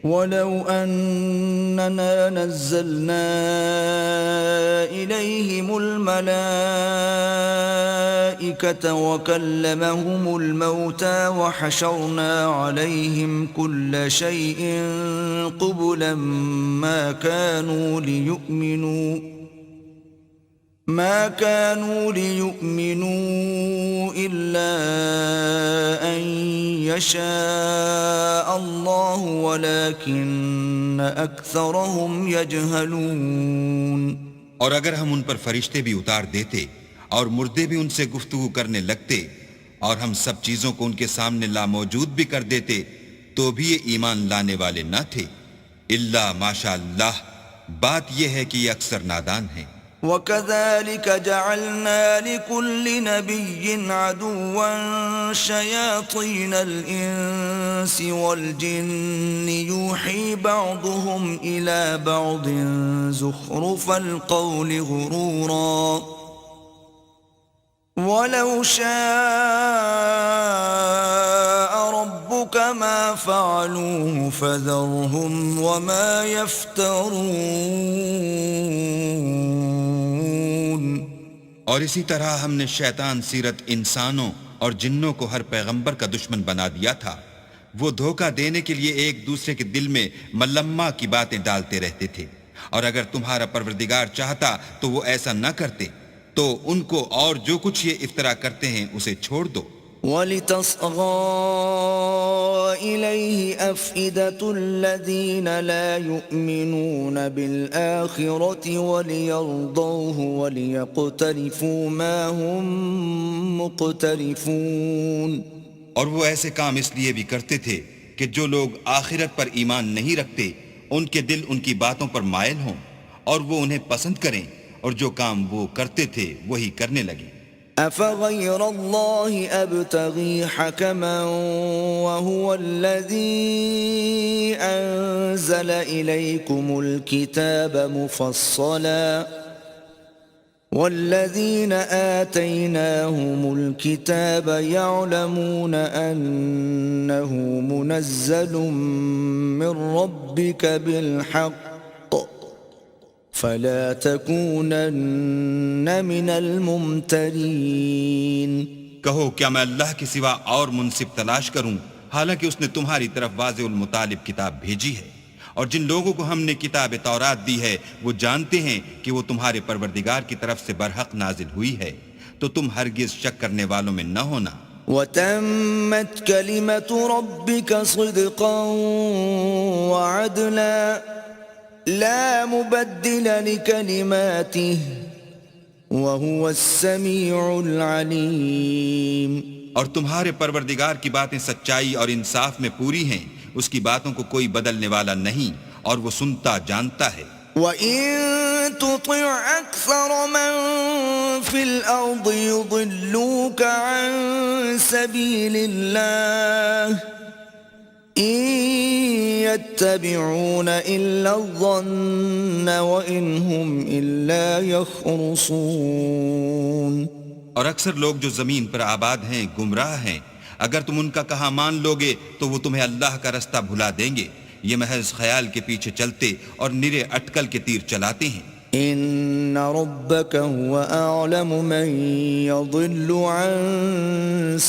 وَلَوْ أَنَّنَا نَزَّلْنَا إِلَيْهِمُ الْمَلَائِكَةَ وَكَلَّمَهُمُ الْمَوْتَى وَحَشَرْنَا عَلَيْهِمْ كُلَّ شَيْءٍ قُبُلًا ما كانوا ليؤمنوا إلا أن يشاء الله ولكن أكثرهم يجهلون. اور اگر ہم ان پر فرشتے بھی اتار دیتے اور مردے بھی ان سے گفتگو کرنے لگتے اور ہم سب چیزوں کو ان کے سامنے لاموجود بھی کر دیتے تو بھی یہ ایمان لانے والے نہ تھے الا ماشاء اللہ. بات یہ ہے کہ یہ اکثر نادان ہیں. وَكَذَلِكَ جَعَلْنَا لِكُلِّ نَبِيٍّ عَدُوًّا شَيَاطِينَ الْإِنسِ وَالْجِنِّ يُوحِي بَعْضُهُمْ إِلَى بَعْضٍ زُخْرُفَ الْقَوْلِ غُرُورًا وَلَوْ شَاءَ رَبُّكَ مَا فَعَلُوهُ فَذَرْهُمْ وَمَا يَفْتَرُونَ. اور اسی طرح ہم نے شیطان سیرت انسانوں اور جنوں کو ہر پیغمبر کا دشمن بنا دیا تھا. وہ دھوکہ دینے کے لیے ایک دوسرے کے دل میں ملمہ کی باتیں ڈالتے رہتے تھے، اور اگر تمہارا پروردگار چاہتا تو وہ ایسا نہ کرتے. تو ان کو اور جو کچھ یہ افطرا کرتے ہیں اسے چھوڑ دو. وَلِتَصْغَى إِلَيْهِ أَفْئِدَةُ الَّذِينَ لَا يُؤْمِنُونَ بِالْآخِرَةِ وَلِيَرْضَوْهُ وَلِيَقْتَرِفُوا مَا هُمْ مُقْتَرِفُونَ. اور وہ ایسے کام اس لیے بھی کرتے تھے کہ جو لوگ آخرت پر ایمان نہیں رکھتے ان کے دل ان کی باتوں پر مائل ہوں اور وہ انہیں پسند کریں، اور جو کام وہ کرتے تھے وہی کرنے لگے. أَفَغَيْرَ اللَّهِ أَبْتَغِي حَكَمًا وَهُوَ الَّذِي أَنزَلَ إِلَيْكُمُ الْكِتَابَ مُفَصَّلًا وَالَّذِينَ آتَيْنَاهُمُ الْكِتَابَ يَعْلَمُونَ أَنَّهُ مُنَزَّلٌ مِّن رَّبِّكَ بِالْحَقِّ فَلَا تَكُونَنَّ مِنَ الْمُمْتَرِينَ. کہو کیا میں اللہ کے سوا اور منصف تلاش کروں، حالانکہ اس نے تمہاری طرف واضح المطالب کتاب بھیجی ہے. اور جن لوگوں کو ہم نے کتاب تورات دی ہے وہ جانتے ہیں کہ وہ تمہارے پروردگار کی طرف سے برحق نازل ہوئی ہے، تو تم ہرگز شک کرنے والوں میں نہ ہونا. وَتَمَّتْ كَلِمَةُ رَبِّكَ صِدْقًا وَعَدْلًا لا مبدل لكلماته وهو السميع العليم. اور تمہارے پروردگار کی باتیں سچائی اور انصاف میں پوری ہیں، اس کی باتوں کو کوئی بدلنے والا نہیں، اور وہ سنتا جانتا ہے. وَإِن تُطِعْ أَكْثَرَ مَن فِي الْأَرْضِ يُضِلُّوكَ عَن سَبِيلِ اللَّهِ إِن يَتَّبِعُونَ إِلَّا الظَّنَّ وَإِنْ هُمْ إِلَّا يَخْرُصُونَ. اور اکثر لوگ جو زمین پر آباد ہیں گمراہ ہیں، اگر تم ان کا کہا مان لوگے تو وہ تمہیں اللہ کا رستہ بھلا دیں گے. یہ محض خیال کے پیچھے چلتے اور نرے اٹکل کے تیر چلاتے ہیں. إِنَّ رَبَّكَ هُوَ أَعْلَمُ مَن يَضِلُّ عَن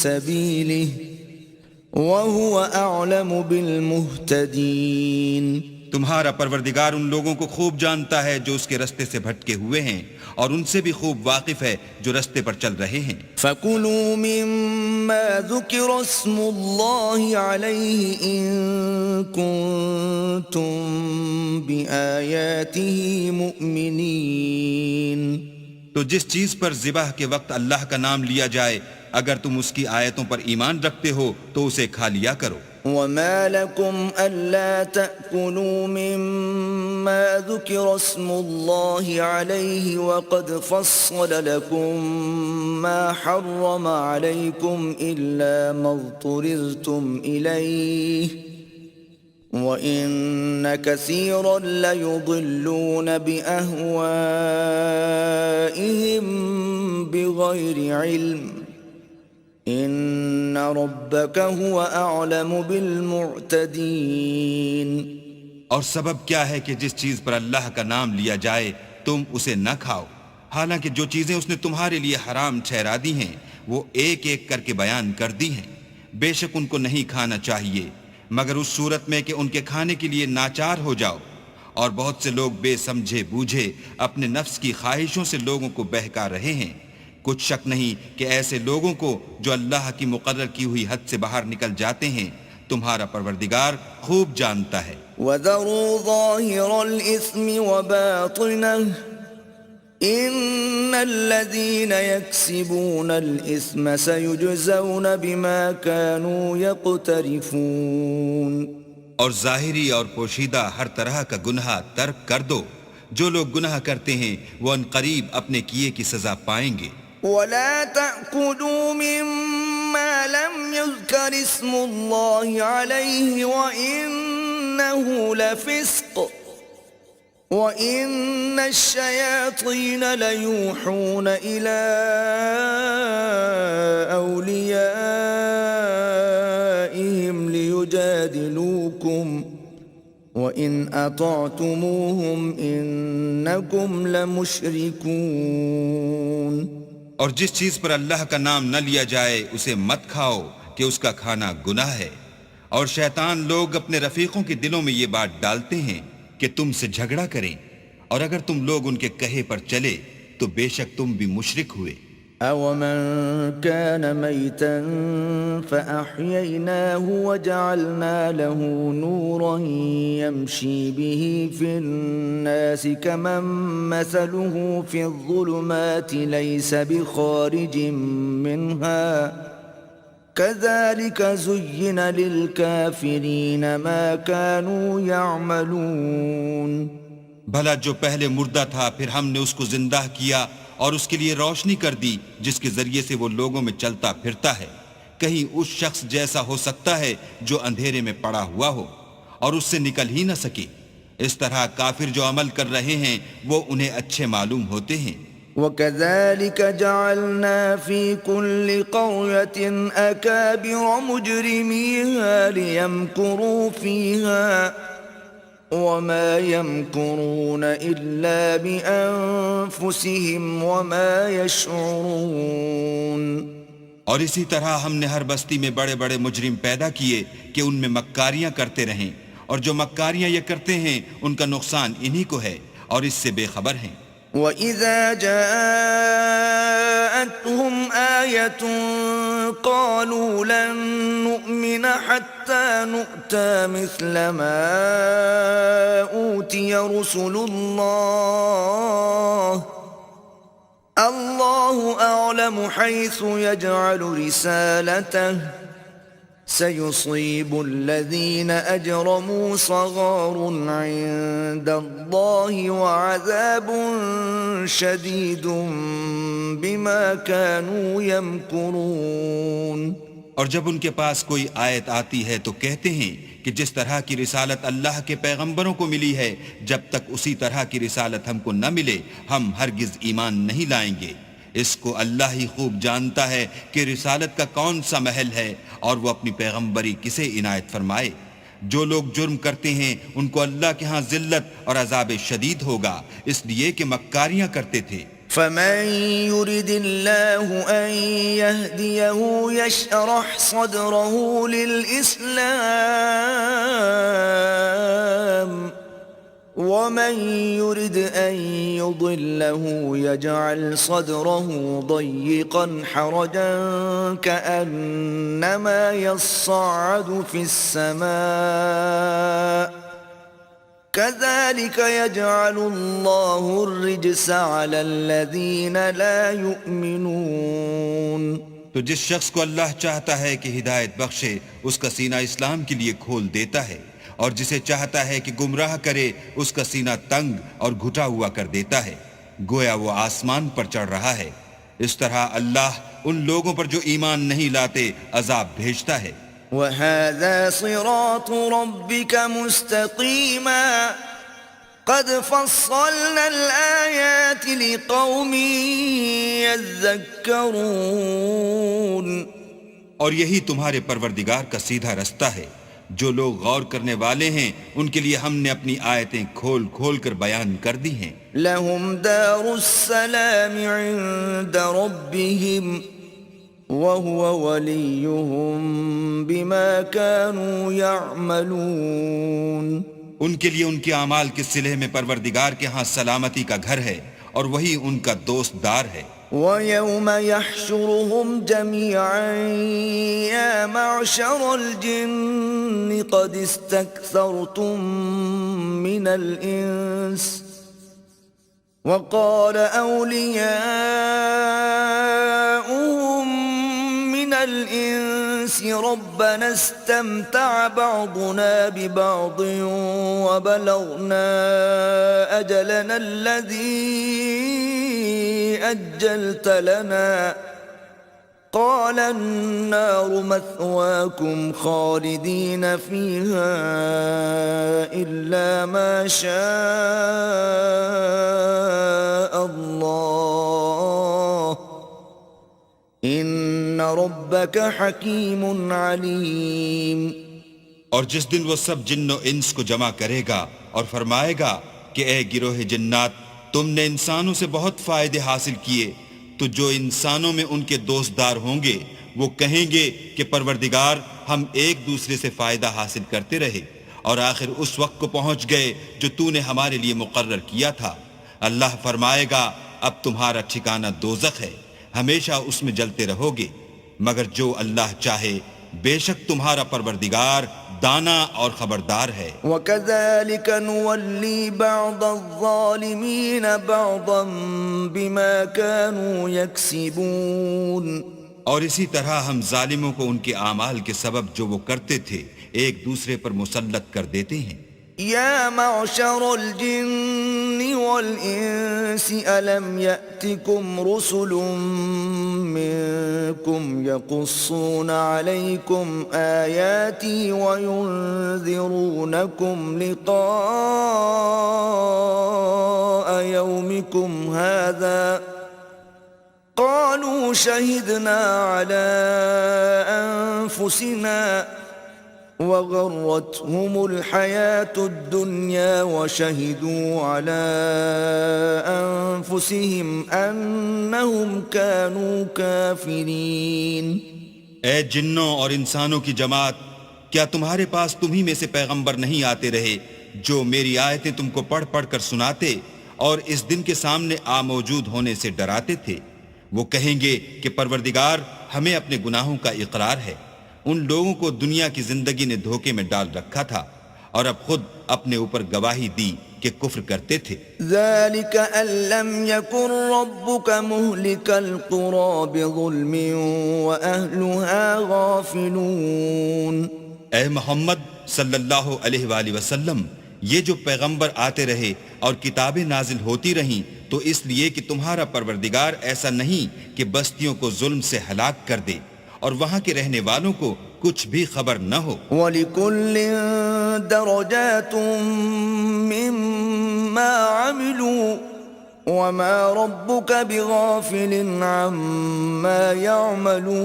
سَبِيلِهِ وَهُوَ أَعْلَمُ بِالْمُهْتَدِينَ. تمہارا پروردگار ان لوگوں کو خوب جانتا ہے جو اس کے رستے سے بھٹکے ہوئے ہیں، اور ان سے بھی خوب واقف ہے جو رستے پر چل رہے ہیں. فَكُلُوا مِمَّا ذُكِرَ اسْمُ اللَّهِ عَلَيْهِ إِن كُنتُم بِآيَاتِهِ مُؤْمِنِينَ. تو جس چیز پر ذبح کے وقت اللہ کا نام لیا جائے اگر تم اس کی آیتوں پر ایمان رکھتے ہو تو اسے کھا لیا کرو. وَمَا لَكُمْ أَلَّا تَأْكُلُوا مِمَّا ذُكِرَ اسْمُ اللَّهِ عَلَيْهِ وَقَدْ فَصَّلَ لَكُم مَّا حَرَّمَ عَلَيْكُمْ إِلَّا مَا اضْطُرِرْتُمْ إِلَيْهِ وَإِنَّ كَثِيرًا لَيُضِلُّونَ بِأَهْوَائِهِمْ بِغَيْرِ عِلْمٍ إِنَّ رَبَّكَ هُوَ أَعْلَمُ بِالْمُعْتَدِينَ. اور سبب کیا ہے کہ جس چیز پر اللہ کا نام لیا جائے تم اسے نہ کھاؤ، حالانکہ جو چیزیں اس نے تمہارے لیے حرام ٹھہرا دی ہیں وہ ایک ایک کر کے بیان کر دی ہیں۔ بے شک ان کو نہیں کھانا چاہیے مگر اس صورت میں کہ ان کے کھانے کے لیے ناچار ہو جاؤ، اور بہت سے لوگ بے سمجھے بوجھے اپنے نفس کی خواہشوں سے لوگوں کو بہکا رہے ہیں۔ کچھ شک نہیں کہ ایسے لوگوں کو جو اللہ کی مقرر کی ہوئی حد سے باہر نکل جاتے ہیں تمہارا پروردگار خوب جانتا ہے۔ وَذَرُوا ظَاهِرَ الْإِثْمِ وَبَاطِنَهُ إِنَّ الَّذِينَ يَكْسِبُونَ الْإِثْمَ سَيُجْزَوْنَ بِمَا كَانُوا يَقْتَرِفُونَ۔ اور ظاہری اور پوشیدہ ہر طرح کا گناہ ترک کر دو، جو لوگ گناہ کرتے ہیں وہ ان قریب اپنے کیے کی سزا پائیں گے۔ وَلَا تَأْكُلُوا مِمَّا لَمْ يُذْكَرِ اسْمُ اللَّهِ عَلَيْهِ وَإِنَّهُ لَفِسْقٌ وَإِنَّ الشَّيَاطِينَ لَيُوحُونَ إِلَىٰ أَوْلِيَائِهِمْ لِيُجَادِلُوكُمْ وَإِنْ أَطَعْتُمُوهُمْ إِنَّكُمْ لَمُشْرِكُونَ۔ اور جس چیز پر اللہ کا نام نہ لیا جائے اسے مت کھاؤ کہ اس کا کھانا گناہ ہے، اور شیطان لوگ اپنے رفیقوں کے دلوں میں یہ بات ڈالتے ہیں کہ تم سے جھگڑا کریں، اور اگر تم لوگ ان کے کہے پر چلے تو بے شک تم بھی مشرک ہوئے۔ أَوَمَنْ كَانَ مَيْتًا فَأَحْيَيْنَاهُ وَجَعَلْنَا لَهُ نُورًا يَمْشِي بِهِ فِي النَّاسِ كَمَنْ مَثَلُهُ فِي الظُّلُمَاتِ لَيْسَ بِخَارِجٍ مِّنْهَا كَذَلِكَ زُيِّنَ لِلْكَافِرِينَ مَا كَانُوا يَعْمَلُونَ۔ بھلا جو پہلے مردہ تھا پھر ہم نے اس کو زندہ کیا اور اس کے لیے روشنی کر دی جس کے ذریعے سے وہ لوگوں میں چلتا پھرتا ہے، کہیں اس شخص جیسا ہو سکتا ہے جو اندھیرے میں پڑا ہوا ہو اور اس سے نکل ہی نہ سکے۔ اس طرح کافر جو عمل کر رہے ہیں وہ انہیں اچھے معلوم ہوتے ہیں۔ وَكَذَلِكَ جَعَلْنَا فِي كُلِّ قَرْيَةٍ أَكَابِرَ مُجْرِمِيهَا لِيَمْكُرُوا فِيهَا وَمَا يَمْكُرُونَ إِلَّا بِأَنفُسِهِمْ وَمَا يَشْعُرُونَ۔ اور اسی طرح ہم نے ہر بستی میں بڑے بڑے مجرم پیدا کیے کہ ان میں مکاریاں کرتے رہیں، اور جو مکاریاں یہ کرتے ہیں ان کا نقصان انہی کو ہے اور اس سے بے خبر ہیں۔ وَإِذَا جَاءَتْهُمْ آيَةٌ قَالُوا لَن نُّؤْمِنَ حَتَّى نُؤْتَىٰ مِثْلَ مَا أُوتِيَ رُسُلُ اللَّهُ أَعْلَمُ حَيْثُ يَجْعَلُ رِسَالَتَهُ سَيُصِيبُ الَّذِينَ أَجْرَمُوا صَغَارٌ عِندَ اللَّهِ وَعَذَابٌ شَدِيدٌ بِمَا كَانُوا يَمْكُرُونَ۔ اور جب ان کے پاس کوئی آیت آتی ہے تو کہتے ہیں کہ جس طرح کی رسالت اللہ کے پیغمبروں کو ملی ہے جب تک اسی طرح کی رسالت ہم کو نہ ملے ہم ہرگز ایمان نہیں لائیں گے۔ اس کو اللہ ہی خوب جانتا ہے کہ رسالت کا کون سا محل ہے اور وہ اپنی پیغمبری کسے عنایت فرمائے۔ جو لوگ جرم کرتے ہیں ان کو اللہ کے ہاں ذلت اور عذاب شدید ہوگا، اس لیے کہ مکاریاں کرتے تھے۔ فَمَن يُرِدِ اللَّهُ أَن يَهْدِيَهُ يَشْرَحْ صَدْرَهُ لِلْإِسْلَامِ وَمَن يُرِدْ أَن يُضِلَّهُ يَجْعَلْ صَدْرَهُ ضَيِّقًا حَرَجًا كَأَنَّمَا يَصَّعَّدُ فِي السَّمَاءِ كَذَلِكَ يَجْعَلُ اللَّهُ الرِّجْسَ عَلَى الَّذِينَ لَا يُؤْمِنُونَ۔ تو جس شخص کو اللہ چاہتا ہے کہ ہدایت بخشے اس کا سینہ اسلام کے لیے کھول دیتا ہے، اور جسے چاہتا ہے کہ گمراہ کرے اس کا سینہ تنگ اور گھٹا ہوا کر دیتا ہے، گویا وہ آسمان پر چڑھ رہا ہے۔ اس طرح اللہ ان لوگوں پر جو ایمان نہیں لاتے عذاب بھیجتا ہے۔ وَهَذَا صِرَاطُ رَبِّكَ مُسْتَقِيمًا قَدْ فَصَّلْنَا الْآيَاتِ لِقَوْمٍ يَذَّكَّرُونَ۔ اور یہی تمہارے پروردگار کا سیدھا رستہ ہے، جو لوگ غور کرنے والے ہیں ان کے لیے ہم نے اپنی آیتیں کھول کھول کر بیان کر دی ہیں. لهم دار السلام عند ربهم وهو وليهم بما كانوا يعملون. ان کے لیے ان کے اعمال کے صلح میں پروردگار کے ہاں سلامتی کا گھر ہے اور وہی ان کا دوست دار ہے. وَيَوْمَ يَحْشُرُهُمْ جَمِيعًا يَا مَعْشَرَ الْجِنِّ قَدِ اسْتَكْثَرْتُم مِّنَ الْإِنسِ وَقَالَ أَوْلِيَاؤُهُم مِّنَ الْإِنسِ رَبَّنَا اسْتَمْتَعَ بَعْضُنَا بِبَعْضٍ وَبَلَغْنَا أَجَلَنَا الَّذِي أجلت لنا قال النار مثواكم خالدين فيها إلا ما شاء الله إن ربك حكيم عليم. اور جس دن وہ سب جن و انس کو جمع کرے گا اور فرمائے گا کہ اے گروہ جنات، تم نے انسانوں سے بہت فائدے حاصل کیے، تو جو انسانوں میں ان کے دوستدار ہوں گے وہ کہیں گے کہ پروردگار ہم ایک دوسرے سے فائدہ حاصل کرتے رہے اور آخر اس وقت کو پہنچ گئے جو تو نے ہمارے لیے مقرر کیا تھا. اللہ فرمائے گا اب تمہارا ٹھکانہ دوزخ ہے، ہمیشہ اس میں جلتے رہو گے، مگر جو اللہ چاہے بے شک تمہارا پروردگار دانا اور خبردار ہے. وَكَذَلِكَ نُوَلِّي بَعْضَ الظَّالِمِينَ بَعْضًا بِمَا كَانُوا يَكْسِبُونَ. اور اسی طرح ہم ظالموں کو ان کے اعمال کے سبب جو وہ کرتے تھے ایک دوسرے پر مسلط کر دیتے ہیں. يا معشر الجن والإنس ألم يأتكم رسل منكم يقصون عليكم آياتي وينذرونكم لقاء يومكم هذا قالوا شهدنا على أنفسنا وغرتهم الحياة الدنيا وشهدوا على أنفسهم أنهم كانوا كافرين. اے جنوں اور انسانوں کی جماعت، کیا تمہارے پاس تمہیں میں سے پیغمبر نہیں آتے رہے جو میری آیتیں تم کو پڑھ پڑھ کر سناتے اور اس دن کے سامنے موجود ہونے سے ڈراتے تھے؟ وہ کہیں گے کہ پروردگار ہمیں اپنے گناہوں کا اقرار ہے، ان لوگوں کو دنیا کی زندگی نے دھوکے میں ڈال رکھا تھا اور اب خود اپنے اوپر گواہی دی کہ کفر کرتے تھے. ذَلِكَ أَن لَّمْ يَكُن رَّبُّكَ مُهْلِكَ الْقُرَىٰ بِظُلْمٍ وَأَهْلُهَا غَافِلُونَ. اے محمد صلی اللہ علیہ وآلہ وسلم، یہ جو پیغمبر آتے رہے اور کتابیں نازل ہوتی رہیں تو اس لیے کہ تمہارا پروردگار ایسا نہیں کہ بستیوں کو ظلم سے ہلاک کر دے اور وہاں کے رہنے والوں کو کچھ بھی خبر نہ ہو. وَلِكُلٍّ دَرَجَاتٌ مِّمَّا عَمِلُوا وَمَا رَبُّكَ بِغَافِلٍ عَمَّا يَعْمَلُونَ.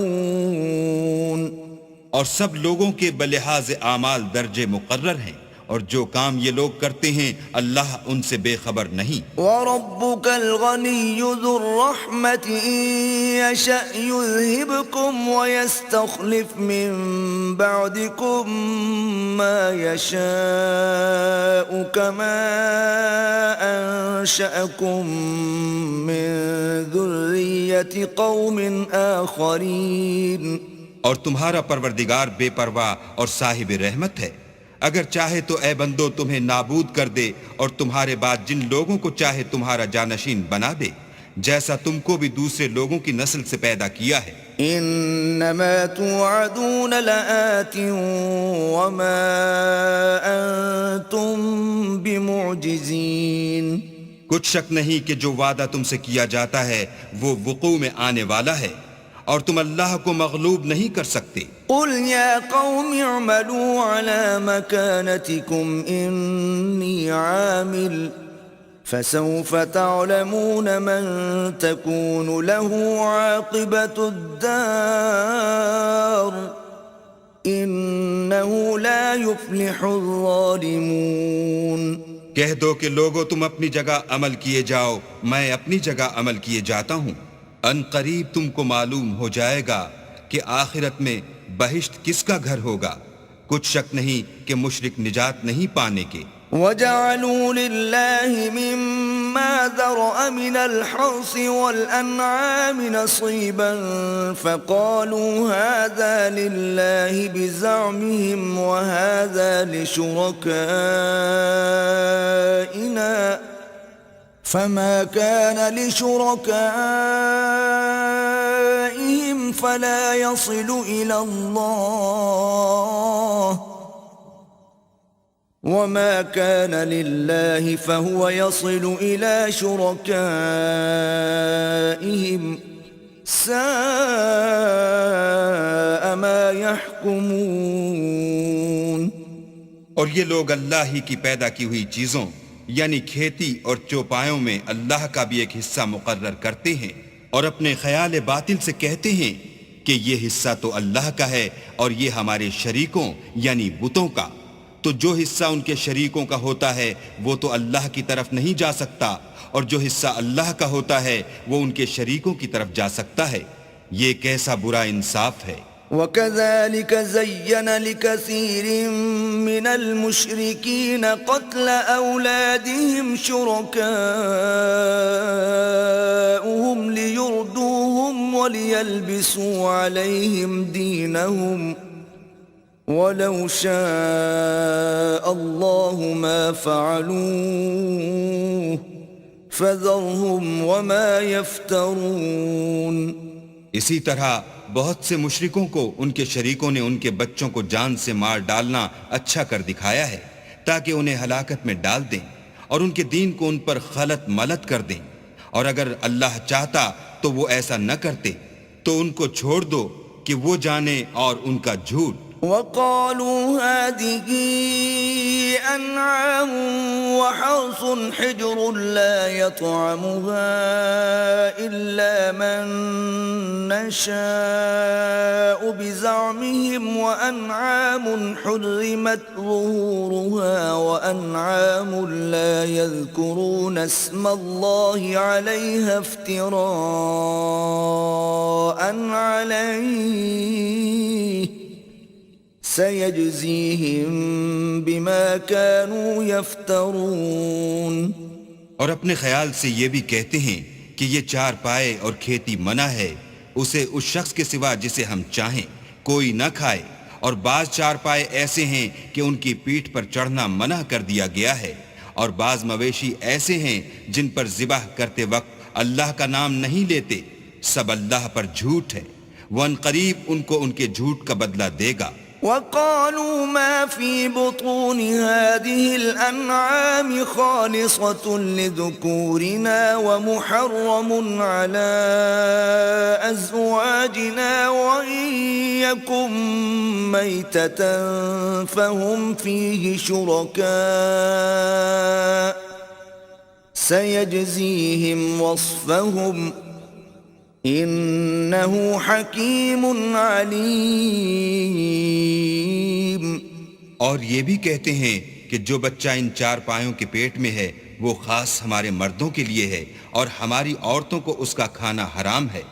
اور سب لوگوں کے بلحاظ اعمال درجے مقرر ہیں اور جو کام یہ لوگ کرتے ہیں اللہ ان سے بے خبر نہیں. وَرَبُّكَ الْغَنِيُّ ذُو الرَّحْمَةِ إِن يَشَأْ يُذْهِبْكُمْ وَيَسْتَخْلِفْ مِن بَعْدِكُم مَّا يَشَاءُ كَمَا أَنشَأَكُم مِّن ذُرِّيَّةِ قَوْمٍ آخَرِينَ. اور تمہارا پروردگار بے پرواہ اور صاحب رحمت ہے، اگر چاہے تو اے بندو تمہیں نابود کر دے اور تمہارے بعد جن لوگوں کو چاہے تمہارا جانشین بنا دے، جیسا تم کو بھی دوسرے لوگوں کی نسل سے پیدا کیا ہے. انما توعدون لآت وما انتم بمعجزین. کچھ شک نہیں کہ جو وعدہ تم سے کیا جاتا ہے وہ وقوع میں آنے والا ہے اور تم اللہ کو مغلوب نہیں کر سکتے. قل یا قوم اعملوا على مكانتكم انی عامل فسوف تعلمون من تكون له عاقبة الدار إنه لا يفلح الظالمون. کہہ دو کہ لوگو تم اپنی جگہ عمل کیے جاؤ، میں اپنی جگہ عمل کیے جاتا ہوں. ان قریب تم کو معلوم ہو جائے گا کہ آخرت میں بہشت کس کا گھر ہوگا. کچھ شک نہیں کہ مشرک نجات نہیں پانے کے. وَجَعَلُوا لِلَّهِ مِمَّا ذَرَأَ مِنَ الْحَرْثِ وَالْأَنْعَامِ نَصِيبًا فَقَالُوا هَذَا لِلَّهِ بِزَعْمِهِمْ وَهَذَا لِشُرَكَائِنَا فَمَا كَانَ لِشُرَكَائِهِمْ فَلَا يَصِلُ إِلَى اللَّهِ وما كان لله فهو يصل إلى شركائهم ساء ما يحكمون. اور یہ لوگ اللہ ہی کی پیدا کی ہوئی چیزوں یعنی کھیتی اور چوپایوں میں اللہ کا بھی ایک حصہ مقرر کرتے ہیں اور اپنے خیال باطل سے کہتے ہیں کہ یہ حصہ تو اللہ کا ہے اور یہ ہمارے شریکوں یعنی بتوں کا. تو جو حصہ ان کے شریکوں کا ہوتا ہے وہ تو اللہ کی طرف نہیں جا سکتا، اور جو حصہ اللہ کا ہوتا ہے وہ ان کے شریکوں کی طرف جا سکتا ہے. یہ کیسا برا انصاف ہے. وَكَذَلِكَ زَيَّنَ لِكَثِيرٍ مِّنَ الْمُشْرِكِينَ قَتْلَ أَوْلَادِهِمْ شُرَكَاؤُهُمْ لِيُرْدُوهُمْ وَلِيَلْبِسُوا عَلَيْهِمْ دِينَهُمْ وَلَوْ شَاءَ اللَّهُ مَا فَعَلُوهُ فَذَرْهُمْ وَمَا يَفْتَرُونَ. اسی طرح بہت سے مشرکوں کو ان کے شریکوں نے ان کے بچوں کو جان سے مار ڈالنا اچھا کر دکھایا ہے تاکہ انہیں ہلاکت میں ڈال دیں اور ان کے دین کو ان پر خلط ملط کر دیں. اور اگر اللہ چاہتا تو وہ ایسا نہ کرتے. تو ان کو چھوڑ دو کہ وہ جانے اور ان کا جھوٹ. وَقَالُوا هَذِهِ أَنْعَامٌ وَحَرْثٌ حِجْرٌ لَا يَطْعَمُهَا إِلَّا مَن نَّشَاءُ بِزَعْمِهِمْ وَأَنْعَامٌ حُرِّمَتْ ظُهُورُهَا وَأَنْعَامٌ لَا يَذْكُرُونَ اسْمَ اللَّهِ عَلَيْهَا افْتِرَاءً عَلَيْهِ سَيَجْزِيهِمْ بِمَا كَانُوا يَفْتَرُونَ. اور اپنے خیال سے یہ بھی کہتے ہیں کہ یہ چار پائے اور کھیتی منع ہے، اسے اس شخص کے سوا جسے ہم چاہیں کوئی نہ کھائے. اور بعض چار پائے ایسے ہیں کہ ان کی پیٹھ پر چڑھنا منع کر دیا گیا ہے، اور بعض مویشی ایسے ہیں جن پر ذبح کرتے وقت اللہ کا نام نہیں لیتے. سب اللہ پر جھوٹ ہے، وہ ان قریب ان کو ان کے جھوٹ کا بدلہ دے گا. وَقَالُوا مَا فِي بُطُونِ هَٰذِهِ الْأَنْعَامِ خَالِصَةٌ لِذُكُورِنَا وَمُحَرَّمٌ عَلَىٰ أَزْوَاجِنَا وَإِن يَكُن مَّيْتَةً فَهُمْ فِيهِ شُرَكَاءُ سَيَجْزِيهِمْ وَصْفَهُمْ انہو حکیم علیم. اور یہ بھی کہتے ہیں کہ جو بچہ ان چار پایوں کے پیٹ میں ہے وہ خاص ہمارے مردوں کے لیے ہے اور ہماری عورتوں کو اس کا کھانا حرام ہے.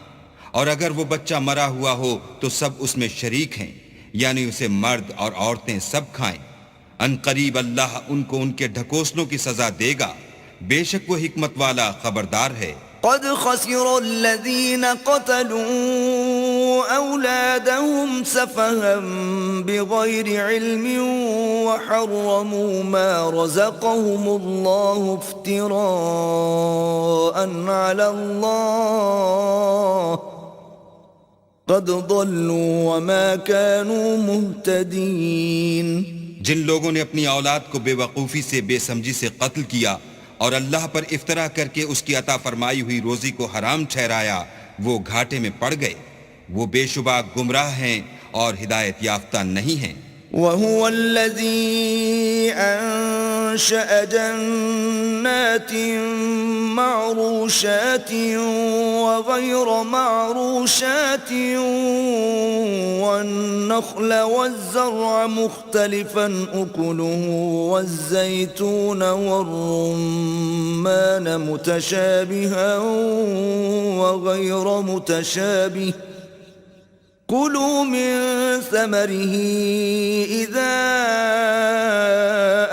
اور اگر وہ بچہ مرا ہوا ہو تو سب اس میں شریک ہیں، یعنی اسے مرد اور عورتیں سب کھائیں. ان قریب اللہ ان کو ان کے ڈھکوسلوں کی سزا دے گا، بے شک وہ حکمت والا خبردار ہے. قد خسر الذين قتلوا أولادهم سفها بغير علم وحرموا ما رزقهم الله افتراء على الله قد ضلوا وما كانوا مهتدين. جن لوگوں نے اپنی اولاد کو بے وقوفی سے بے سمجھی سے قتل کیا اور اللہ پر افطرا کر کے اس کی عطا فرمائی ہوئی روزی کو حرام ٹھہرایا، وہ گھاٹے میں پڑ گئے. وہ بے شبہ گمراہ ہیں اور ہدایت یافتہ نہیں ہیں. وَهُوَ الَّذِي أنشأ جنات معروشات وغير معروشات والنخل والزرع مختلفا أكله والزيتون والرمان متشابها وغير متشابه كلوا من ثمره إذا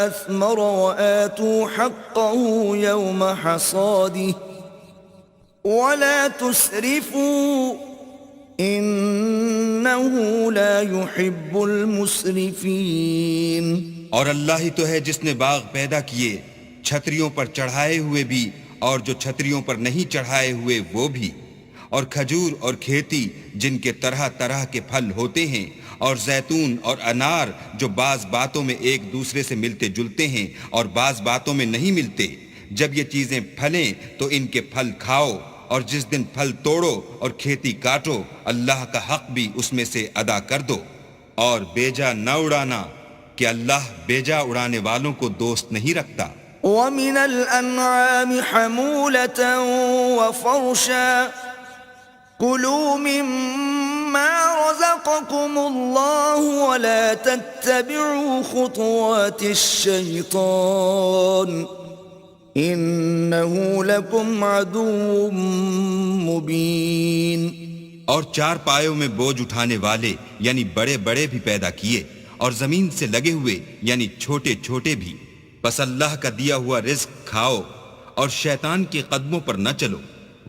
أثمر وآتوا حقه يوم حصاده ولا تسرفوا إنه لا يحب المسرفين. اور اللہ ہی تو ہے جس نے باغ پیدا کیے چھتریوں پر چڑھائے ہوئے بھی اور جو چھتریوں پر نہیں چڑھائے ہوئے وہ بھی، اور کھجور اور کھیتی جن کے طرح طرح کے پھل ہوتے ہیں، اور زیتون اور انار جو بعض باتوں میں ایک دوسرے سے ملتے جلتے ہیں اور بعض باتوں میں نہیں ملتے. جب یہ چیزیں پھلیں تو ان کے پھل کھاؤ، اور جس دن پھل توڑو اور کھیتی کاٹو اللہ کا حق بھی اس میں سے ادا کر دو، اور بیجا نہ اڑانا کہ اللہ بیجا اڑانے والوں کو دوست نہیں رکھتا. ومن الأنعام حمولة وفرشا كلوا مما رزقكم الله ولا تتبعوا خطوات الشيطان إنه لكم عدو مبين. اور چار پایوں میں بوجھ اٹھانے والے یعنی بڑے بڑے بھی پیدا کیے، اور زمین سے لگے ہوئے یعنی چھوٹے چھوٹے بھی. بس اللہ کا دیا ہوا رزق کھاؤ اور شیطان کے قدموں پر نہ چلو،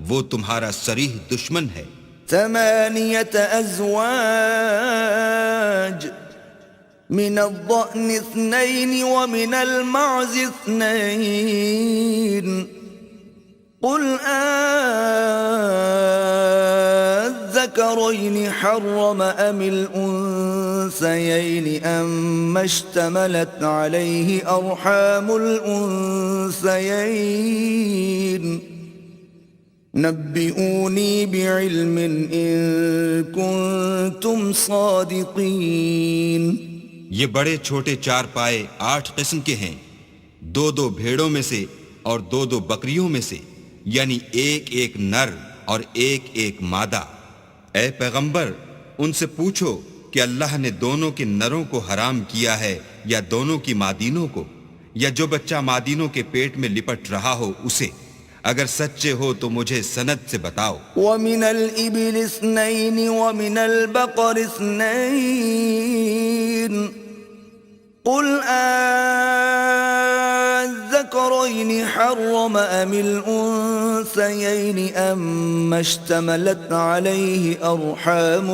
وہ تمہارا صریح دشمن ہے. 8 أزواج من الضأن 2 ومن المعز 2 قل الذكرين حرم أم الأنثيين أم اشتملت عليه أرحام الأنثيين نبئوني بعلم إن كنتم صادقين. یہ بڑے چھوٹے چار پائے 8 قسم کے ہیں، 2 بھیڑوں میں سے اور 2 بکریوں میں سے، یعنی ایک نر اور ایک مادہ. اے پیغمبر ان سے پوچھو کہ اللہ نے دونوں کے نروں کو حرام کیا ہے یا دونوں کی مادینوں کو، یا جو بچہ مادینوں کے پیٹ میں لپٹ رہا ہو اسے. اگر سچے ہو تو مجھے سند سے بتاؤ. ومن الإبل 2 ومن البقر 2 قل الذكرين حرم أم الأنثيين أم اشتملت عليه أرحام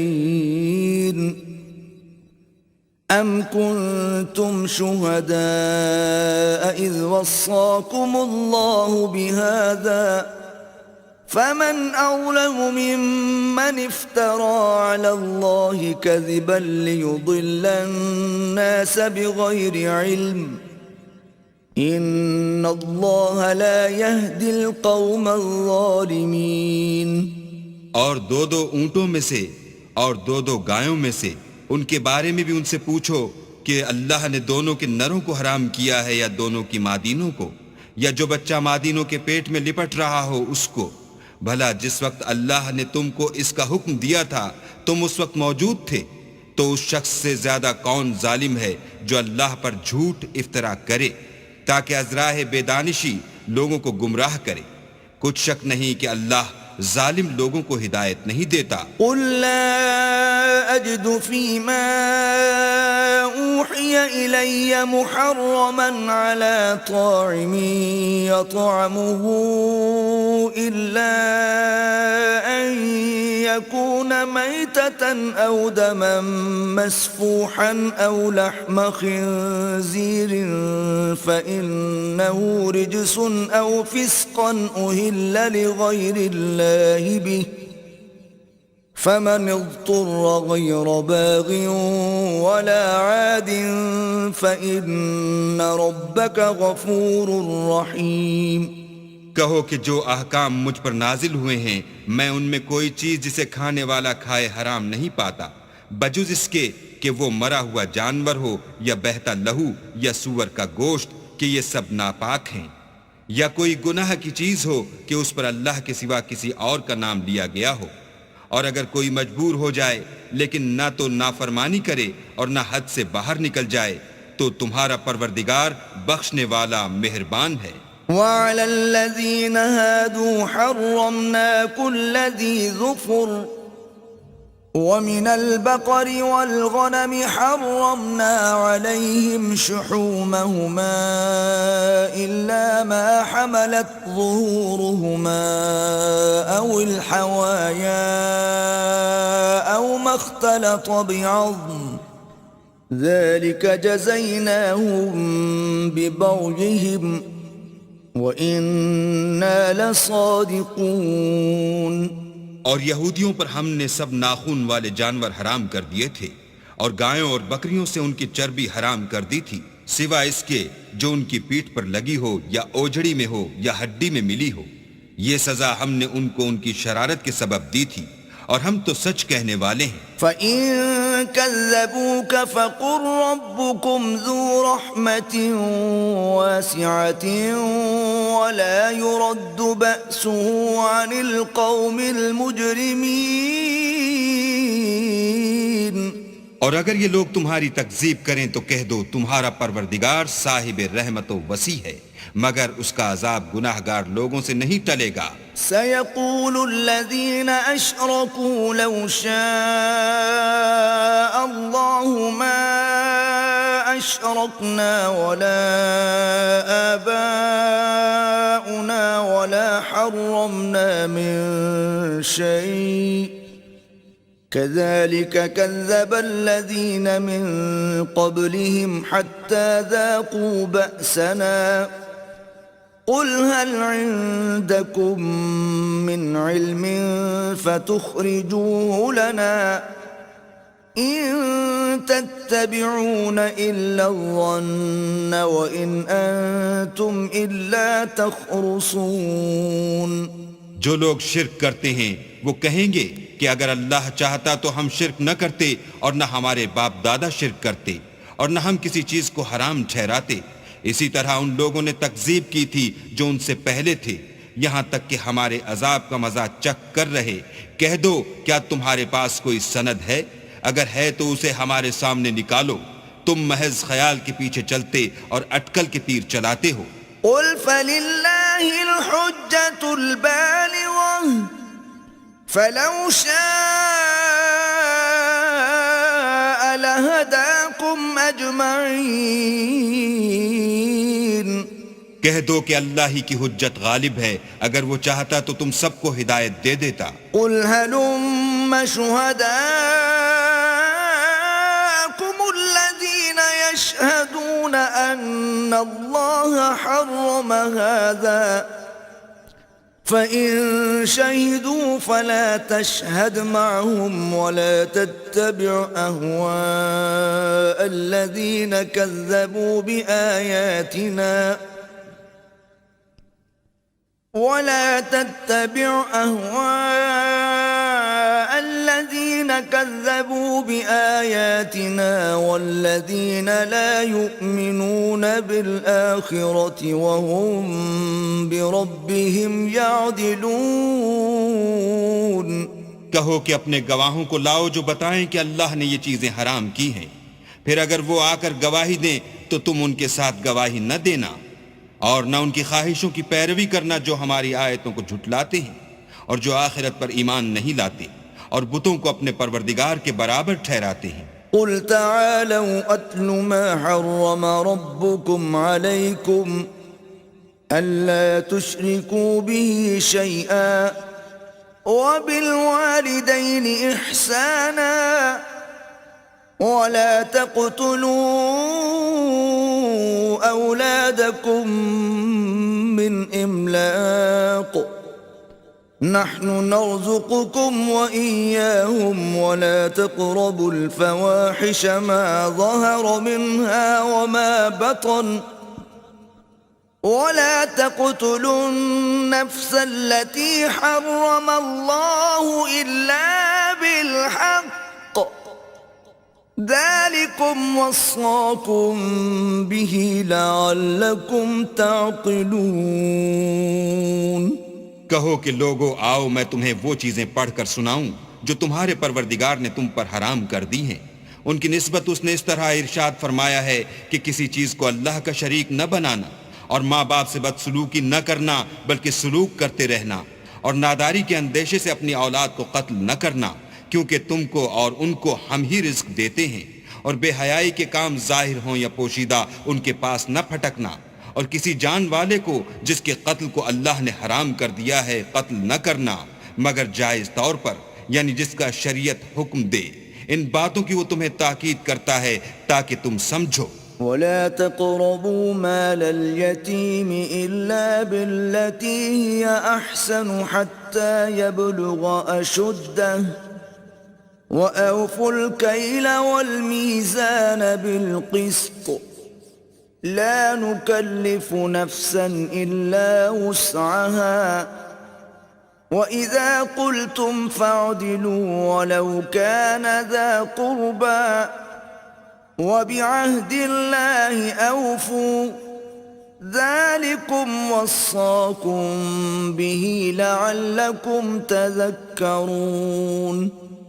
الأنثيين أم كنتم شهداء إذ وصاكم الله بهذا فمن أظلم ممن افترى على الله كذبا ليضل الناس بغير علم إن الله لا يهدي القوم الظالمين. اور 2 اونٹوں میں سے اور 2 گایوں میں سے ان کے بارے میں بھی ان سے پوچھو کہ اللہ نے دونوں کے نروں کو حرام کیا ہے یا دونوں کی مادینوں کو، یا جو بچہ مادینوں کے پیٹ میں لپٹ رہا ہو اس کو. بھلا جس وقت اللہ نے تم کو اس کا حکم دیا تھا تم اس وقت موجود تھے، تو اس شخص سے زیادہ کون ظالم ہے جو اللہ پر جھوٹ افطرا کرے تاکہ از راہ بے دانشی لوگوں کو گمراہ کرے. کچھ شک نہیں کہ اللہ ظالم لوگوں کو ہدایت نہیں دیتا. قل لا أجد فيما أوحي إلي محرما على طاعم يطعمه إلا أن يكون ميتة أو دما مسفوحا أو لحم خنزير فإنه رجس أو فسقا أهل لغير الله به فمن اضطر غير باغ ولا عاد فإن ربك غفور رحيم. کہو کہ جو احکام مجھ پر نازل ہوئے ہیں میں ان میں کوئی چیز جسے کھانے والا کھائے حرام نہیں پاتا، بجز اس کے کہ وہ مرا ہوا جانور ہو یا بہتا لہو یا سور کا گوشت کہ یہ سب ناپاک ہیں، یا کوئی گناہ کی چیز ہو کہ اس پر اللہ کے سوا کسی اور کا نام لیا گیا ہو، اور اگر کوئی مجبور ہو جائے لیکن نہ تو نافرمانی کرے اور نہ حد سے باہر نکل جائے تو تمہارا پروردگار بخشنے والا مہربان ہے۔ وعلى الذين هادوا حرمنا كل ذي ظفر ومن البقر والغنم حرمنا عليهم شحومهما إلا ما حملت ظهورهما أو الحوايا أو ما اختلط بعظم ذلك جزيناهم ببغيهم وَإِنَّا لَصَادِقُونَ۔ اور یہودیوں پر ہم نے سب ناخون والے جانور حرام کر دیے تھے، اور گایوں اور بکریوں سے ان کی چربی حرام کر دی تھی، سوائے اس کے جو ان کی پیٹھ پر لگی ہو یا اوجڑی میں ہو یا ہڈی میں ملی ہو۔ یہ سزا ہم نے ان کو ان کی شرارت کے سبب دی تھی، اور ہم تو سچ کہنے والے ہیں۔ فَإِن كَذَّبُوكَ فَقُلْ رَبُّكُمْ ذُو رَحْمَةٍ وَاسِعَةٍ وَلَا يُرَدُّ بَأْسُهُ عَنِ الْقَوْمِ الْمُجْرِمِينَ۔ اور اگر یہ لوگ تمہاری تکذیب کریں تو کہہ دو تمہارا پروردگار صاحب رحمت و وسیع ہے، مگر اس کا عذاب گناہگار لوگوں سے نہیں ٹلے گا۔ سَيَقُولُ الَّذِينَ أَشْرَكُوا لَوْ شَاءَ اللَّهُ مَا أَشْرَكْنَا وَلَا آبَاؤُنَا وَلَا حَرَّمْنَا مِن شَيْءٍ كَذَلِكَ كَذَّبَ الَّذِينَ مِن قَبْلِهِمْ حَتَّى ذَاقُوا بَأْسَنَا قُلْ هَلْ عِندَكُمْ مِنْ عِلْمٍ فَتُخْرِجُوهُ لَنَا إِن تَتَّبِعُونَ إِلَّا الظَّنَّ وَإِنْ أَنْتُمْ إِلَّا تَخْرُصُونَ۔ جو لوگ شرک کرتے ہیں وہ کہیں گے کہ اگر اللہ چاہتا تو ہم شرک نہ کرتے، اور نہ ہمارے باپ دادا شرک کرتے، اور نہ ہم کسی چیز کو حرام ٹھہراتے۔ اسی طرح ان لوگوں نے تکذیب کی تھی جو ان سے پہلے تھے، یہاں تک کہ ہمارے عذاب کا مزہ چکھ کر رہے۔ کہہ دو کیا تمہارے پاس کوئی سند ہے؟ اگر ہے تو اسے ہمارے سامنے نکالو۔ تم محض خیال کے پیچھے چلتے اور اٹکل کے تیر چلاتے ہو۔ قُلْ فَلِلَّهِ الْحُجَّةُ الْبَالِغَةُ فَلَوْ شَاءَ لَهَدَاكُمْ أَجْمَعِينَ۔ کہہ دو کہ اللہ ہی کی حجت غالب ہے، اگر وہ چاہتا تو تم سب کو ہدایت دے دیتا۔ قُلْ هَلُمَّ شُهَدَاءَكُمُ الَّذِينَ يَشْهَدُونَ أَنَّ اللَّهَ حَرَّمَ هَذَا فَإِن شَهِدُوا فَلَا تَشْهَدْ مَعَهُمْ وَلَا تَتَّبِعْ أَهْوَاءَ الَّذِينَ كَذَّبُوا بِآيَاتِنَا وَالَّذِينَ لَا يُؤْمِنُونَ بِالْآخِرَةِ وَهُمْ بِرَبِّهِمْ يَعْدِلُونَ۔ کہو کہ اپنے گواہوں کو لاؤ جو بتائیں کہ اللہ نے یہ چیزیں حرام کی ہیں، پھر اگر وہ آ کر گواہی دیں تو تم ان کے ساتھ گواہی نہ دینا، اور نہ ان کی خواہشوں کی پیروی کرنا جو ہماری آیتوں کو جھٹلاتے ہیں اور جو آخرت پر ایمان نہیں لاتے اور بتوں کو اپنے پروردگار کے برابر ٹھہراتے ہیں۔ قُلْ تَعَالَوْا أَتْلُ مَا حَرَّمَ رَبُّكُمْ عَلَيْكُمْ أَلَّا تُشْرِكُوا بِهِ شَيْئًا وَبِالْوَالِدَيْنِ إِحْسَانًا وَلَا تَقْتُلُوا أَوْلَادَكُمْ مِنْ إِمْلَاقٍ نَحْنُ نَرْزُقُكُمْ وَإِيَّاهُمْ وَلَا تَقْرَبُوا الْفَوَاحِشَ مَا ظَهَرَ مِنْهَا وَمَا بَطَنَ وَلَا تَقْتُلُوا النَّفْسَ الَّتِي حَرَّمَ اللَّهُ إِلَّا بِالْحَقِّ ذلكم وصاكم به لعلكم تعقلون کہو کہ لوگو آؤ میں تمہیں وہ چیزیں پڑھ کر سناؤں جو تمہارے پروردگار نے تم پر حرام کر دی ہیں۔ ان کی نسبت اس نے اس طرح ارشاد فرمایا ہے کہ کسی چیز کو اللہ کا شریک نہ بنانا، اور ماں باپ سے بدسلوکی نہ کرنا بلکہ سلوک کرتے رہنا، اور ناداری کے اندیشے سے اپنی اولاد کو قتل نہ کرنا، کیونکہ تم کو اور ان کو ہم ہی رزق دیتے ہیں، اور بے حیائی کے کام ظاہر ہوں یا پوشیدہ ان کے پاس نہ پھٹکنا، اور کسی جان والے کو جس کے قتل کو اللہ نے حرام کر دیا ہے قتل نہ کرنا مگر جائز طور پر، یعنی جس کا شریعت حکم دے۔ ان باتوں کی وہ تمہیں تاکید کرتا ہے تاکہ تم سمجھو۔ ولا تقربوا مال اليتيم إلا بالتي هي أحسن حتى يبلغ أشده وأوفوا الكيل والميزان بالقسط لا نكلف نفسا إلا وسعها وإذا قلتم فاعدلوا ولو كان ذا قربى وبعهد الله أوفوا ذلكم وصاكم به لعلكم تذكرون۔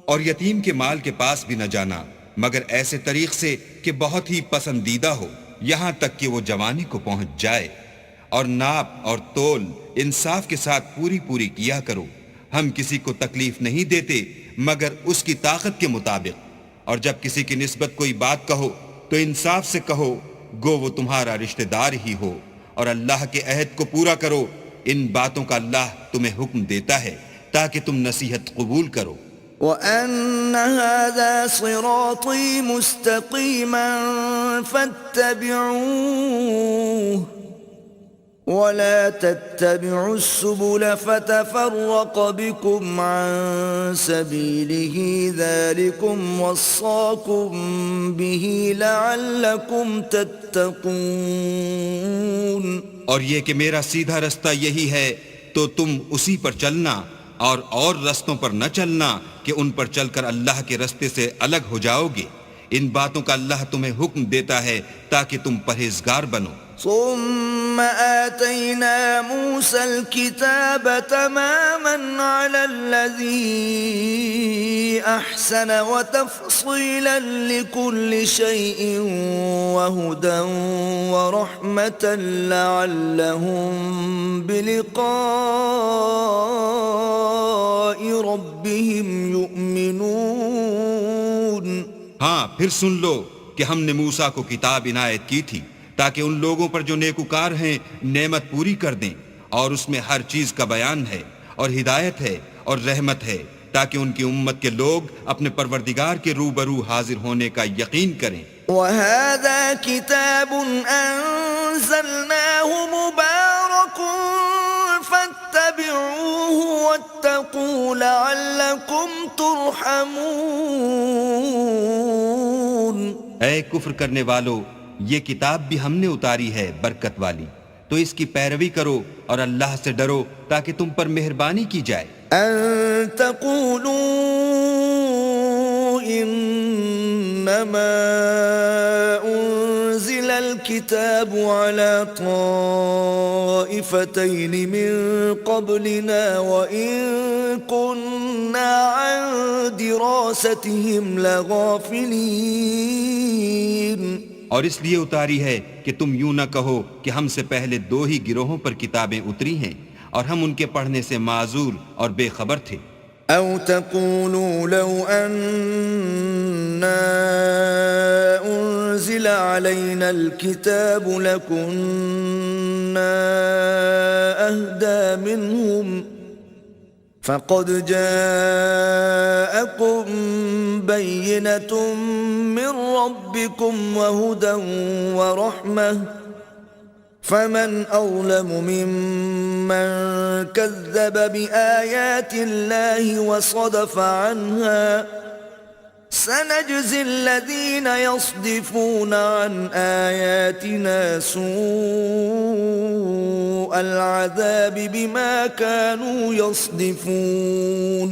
اور یتیم کے مال کے پاس بھی نہ جانا مگر ایسے طریق سے کہ بہت ہی پسندیدہ ہو، یہاں تک کہ وہ جوانی کو پہنچ جائے، اور ناپ اور تول انصاف کے ساتھ پوری پوری کیا کرو۔ ہم کسی کو تکلیف نہیں دیتے مگر اس کی طاقت کے مطابق، اور جب کسی کی نسبت کوئی بات کہو تو انصاف سے کہو، گو وہ تمہارا رشتہ دار ہی ہو، اور اللہ کے عہد کو پورا کرو۔ ان باتوں کا اللہ تمہیں حکم دیتا ہے تاکہ تم نصیحت قبول کرو۔ وَأَنَّ هَذَا صِرَاطِي مُسْتَقِيمًا فَاتَّبِعُوهُ وَلَا تَتَّبِعُوا السُّبُلَ فَتَفَرَّقَ بِكُمْ عَن سَبِيلِهِ ذَلِكُمْ وَصَّاكُمْ بِهِ لَعَلَّكُمْ تَتَّقُونَ۔ اور یہ کہ میرا سیدھا رستہ یہی ہے تو تم اسی پر چلنا، اور رستوں پر نہ چلنا کہ ان پر چل کر اللہ کے رستے سے الگ ہو جاؤ گے۔ ان باتوں کا اللہ تمہیں حکم دیتا ہے تاکہ تم پرہیزگار بنو۔ ثم آتينا موسى الكتاب تماما على الذي أحسن وتفصيلا لكل شيء وهدى ورحمة لعلهم بلقاء ربهم يؤمنون۔ ہاں پھر سن لو کہ ہم نے موسیٰ کو کتاب عنایت کی تھی تاکہ ان لوگوں پر جو نیکوکار ہیں نعمت پوری کر دیں، اور اس میں ہر چیز کا بیان ہے اور ہدایت ہے اور رحمت ہے، تاکہ ان کی امت کے لوگ اپنے پروردگار کے روبرو حاضر ہونے کا یقین کریں۔ وَهَذَا كِتَابٌ أَنزَلْنَاهُ مُبَارَكٌ فَاتَّبِعُوهُ وَاتَّقُوا لَعَلَّكُمْ تُرْحَمُونَ۔ اے کفر کرنے والو، یہ کتاب بھی ہم نے اتاری ہے برکت والی، تو اس کی پیروی کرو اور اللہ سے ڈرو تاکہ تم پر مہربانی کی جائے۔ ان تقولوا انما انزل الكتاب على طائفتين من قبلنا وان كنا عن دراستهم لغافلين۔ اور اس لیے اتاری ہے کہ تم یوں نہ کہو کہ ہم سے پہلے دو ہی گروہوں پر کتابیں اتری ہیں اور ہم ان کے پڑھنے سے معذور اور بے خبر تھے۔ او تقولوا لو اننا انزل علينا الكتاب لكنا اهدى منهم فقد جاءكم بينة من ربكم وهدى ورحمة فمن أظلم ممن كذب بآيات الله وصدف عنها سنجزي الذين يصدفون عن آياتنا سوء العذاب بما كانوا يصدفون۔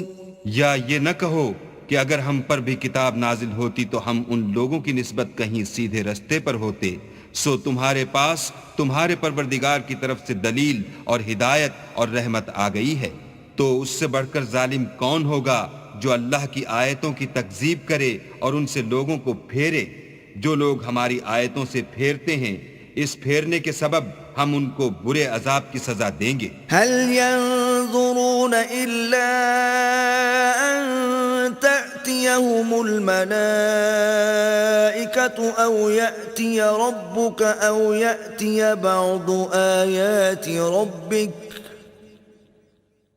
یا یہ نہ کہو کہ اگر ہم پر بھی کتاب نازل ہوتی تو ہم ان لوگوں کی نسبت کہیں سیدھے رستے پر ہوتے، سو تمہارے پاس تمہارے پروردگار کی طرف سے دلیل اور ہدایت اور رحمت آ گئی ہے، تو اس سے بڑھ کر ظالم کون ہوگا جو اللہ کی آیتوں کی تکذیب کرے اور ان سے لوگوں کو پھیرے؟ جو لوگ ہماری آیتوں سے پھیرتے ہیں، اس پھیرنے کے سبب ہم ان کو برے عذاب کی سزا دیں گے۔ هل ينظرون إلا أن تأتيهم الملائكة أو يأتي ربك أو يأتي بعض آيات ربك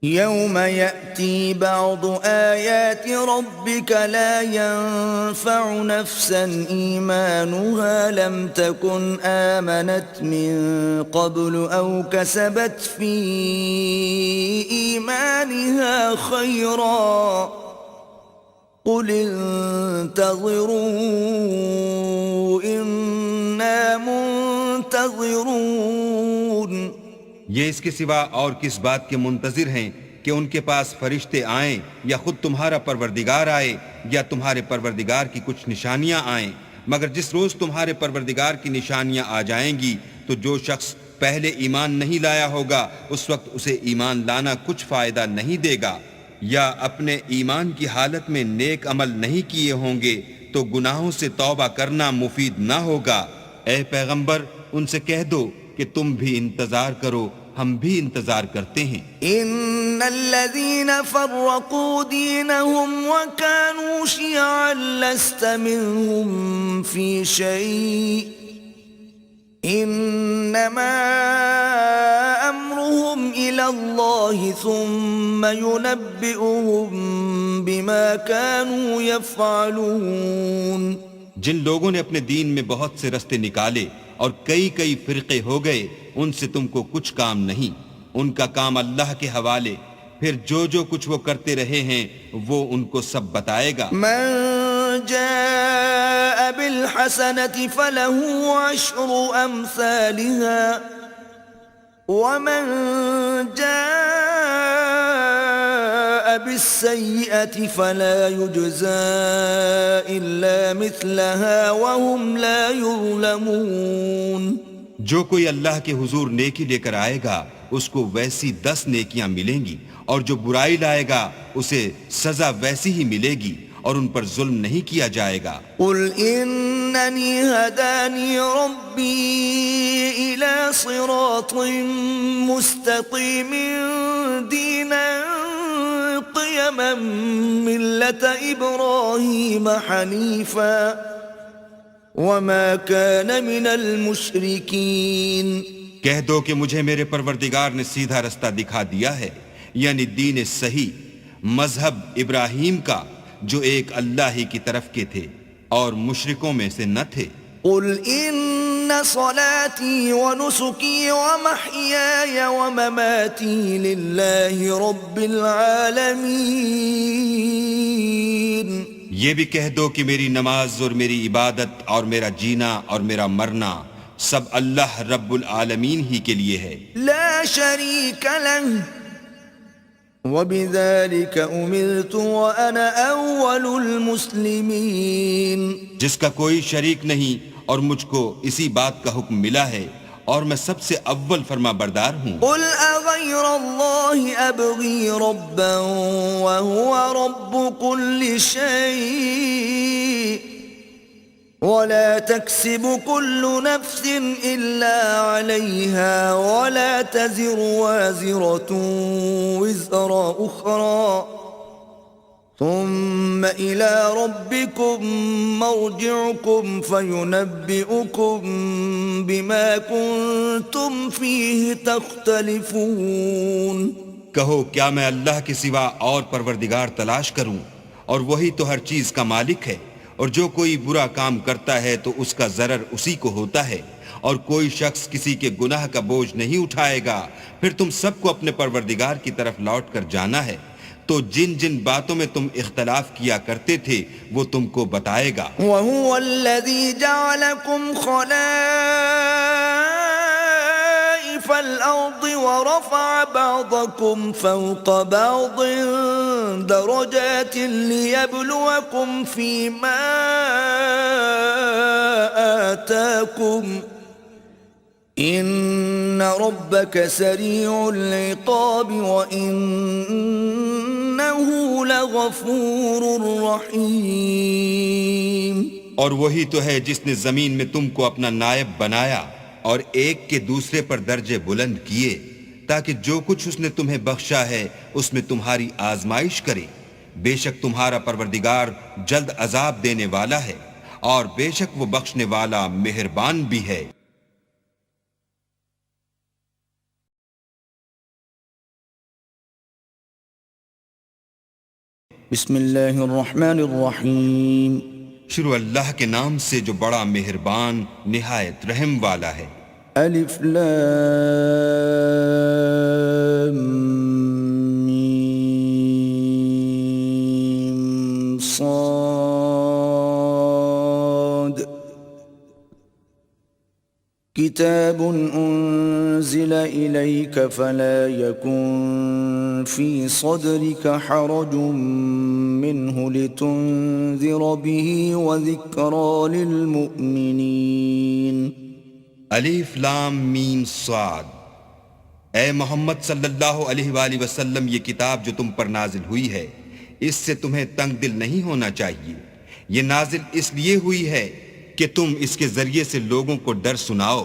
يوم يأتي بعض آيات ربك لا ينفع نفسا إيمانها لم تكن آمنت من قبل أو كسبت في إيمانها خيرا قل انتظروا إنا منتظرون۔ یہ اس کے سوا اور کس بات کے منتظر ہیں کہ ان کے پاس فرشتے آئیں یا خود تمہارا پروردگار آئے یا تمہارے پروردگار کی کچھ نشانیاں آئیں، مگر جس روز تمہارے پروردگار کی نشانیاں آ جائیں گی تو جو شخص پہلے ایمان نہیں لایا ہوگا اس وقت اسے ایمان لانا کچھ فائدہ نہیں دے گا، یا اپنے ایمان کی حالت میں نیک عمل نہیں کیے ہوں گے تو گناہوں سے توبہ کرنا مفید نہ ہوگا۔ اے پیغمبر ان سے کہہ دو کہ تم بھی انتظار کرو، ہم بھی انتظار کرتے ہیں۔ ان الذين فرقوا دينهم وكانوا شيعا لست منهم في شيء انما امرهم الى الله ثم ينبئهم بما كانوا يفعلون۔ جن لوگوں نے اپنے دین میں بہت سے رستے نکالے اور کئی کئی فرقے ہو گئے، ان سے تم کو کچھ کام نہیں، ان کا کام اللہ کے حوالے، پھر جو جو کچھ وہ کرتے رہے ہیں وہ ان کو سب بتائے گا۔ من جاء بالحسنة فله عشر أمثالها ومن جاء بالسيئة فلا يجزى إلا مثلها وهم لا يظلمون۔ جو کوئی اللہ کے حضور نیکی لے کر آئے گا اس کو ویسی 10 نیکیاں ملیں گی، اور جو برائی لائے گا اسے سزا ویسی ہی ملے گی اور ان پر ظلم نہیں کیا جائے گا۔ قل اننی ہدانی ربی الى صراط مستقیم دینا قیما ملت ابراہیم حنیفا وما كان من المشرکین۔ کہہ دو کہ مجھے میرے پروردگار نے سیدھا رستہ دکھا دیا ہے، یعنی دین صحیح، مذہب ابراہیم کا جو ایک اللہ ہی کی طرف کے تھے اور مشرکوں میں سے نہ تھے۔ قل ان صلاتي ونسكي ومحياي ومماتي لله رب العالمين۔ یہ بھی کہہ دو کہ میری نماز اور میری عبادت اور میرا جینا اور میرا مرنا سب اللہ رب العالمین ہی کے لیے ہے، لا شريك له وبذلك أمرت وأنا أول المسلمين۔ جس کا کوئی شریک نہیں اور مجھ کو اسی بات کا حکم ملا ہے اور میں سب سے اول فرما بردار ہوں۔ قل أغير الله أبغي ربا وهو رب كل شيء ولا تكسب كل نفس إلا عليها ولا تزر وازرة وزر أخرى ثم إلى ربكم مرجعكم فينبئكم بما كنتم فيه تختلفون۔ کہو کیا میں اللہ کے سوا اور پروردگار تلاش کروں، اور وہی تو ہر چیز کا مالک ہے، اور جو کوئی برا کام کرتا ہے تو اس کا ضرر اسی کو ہوتا ہے، اور کوئی شخص کسی کے گناہ کا بوجھ نہیں اٹھائے گا، پھر تم سب کو اپنے پروردگار کی طرف لوٹ کر جانا ہے، تو جن جن باتوں میں تم اختلاف کیا کرتے تھے وہ تم کو بتائے گا۔ وَهُوَ الَّذِي جَعَلَكُمْ خَلَائِفَ الْأَرْضِ وَرَفَعَ بَعْضَكُمْ فَوْقَ بَعْضٍ درجات ليبلوكم فيما آتاكم إن ربك سريع العقاب وإنه لغفور رحيم. اور وہی تو ہے جس نے زمین میں تم کو اپنا نائب بنایا اور ایک کے دوسرے پر درجے بلند کیے تاکہ جو کچھ اس نے تمہیں بخشا ہے اس میں تمہاری آزمائش کرے. بے شک تمہارا پروردگار جلد عذاب دینے والا ہے اور بے شک وہ بخشنے والا مہربان بھی ہے. بسم اللہ الرحمن الرحیم. شروع اللہ کے نام سے جو بڑا مہربان نہایت رحم والا ہے. الف لام میم صاد. کتاب انزل الیک فلا یکن فی صدرک حرج منه لتنذر به وذکرى للمؤمنین. الف لام میم صاد. اے محمد صلی اللہ علیہ وآلہ وسلم، یہ کتاب جو تم پر نازل ہوئی ہے اس سے تمہیں تنگ دل نہیں ہونا چاہیے. یہ نازل اس لیے ہوئی ہے کہ تم اس کے ذریعے سے لوگوں کو ڈر سناؤ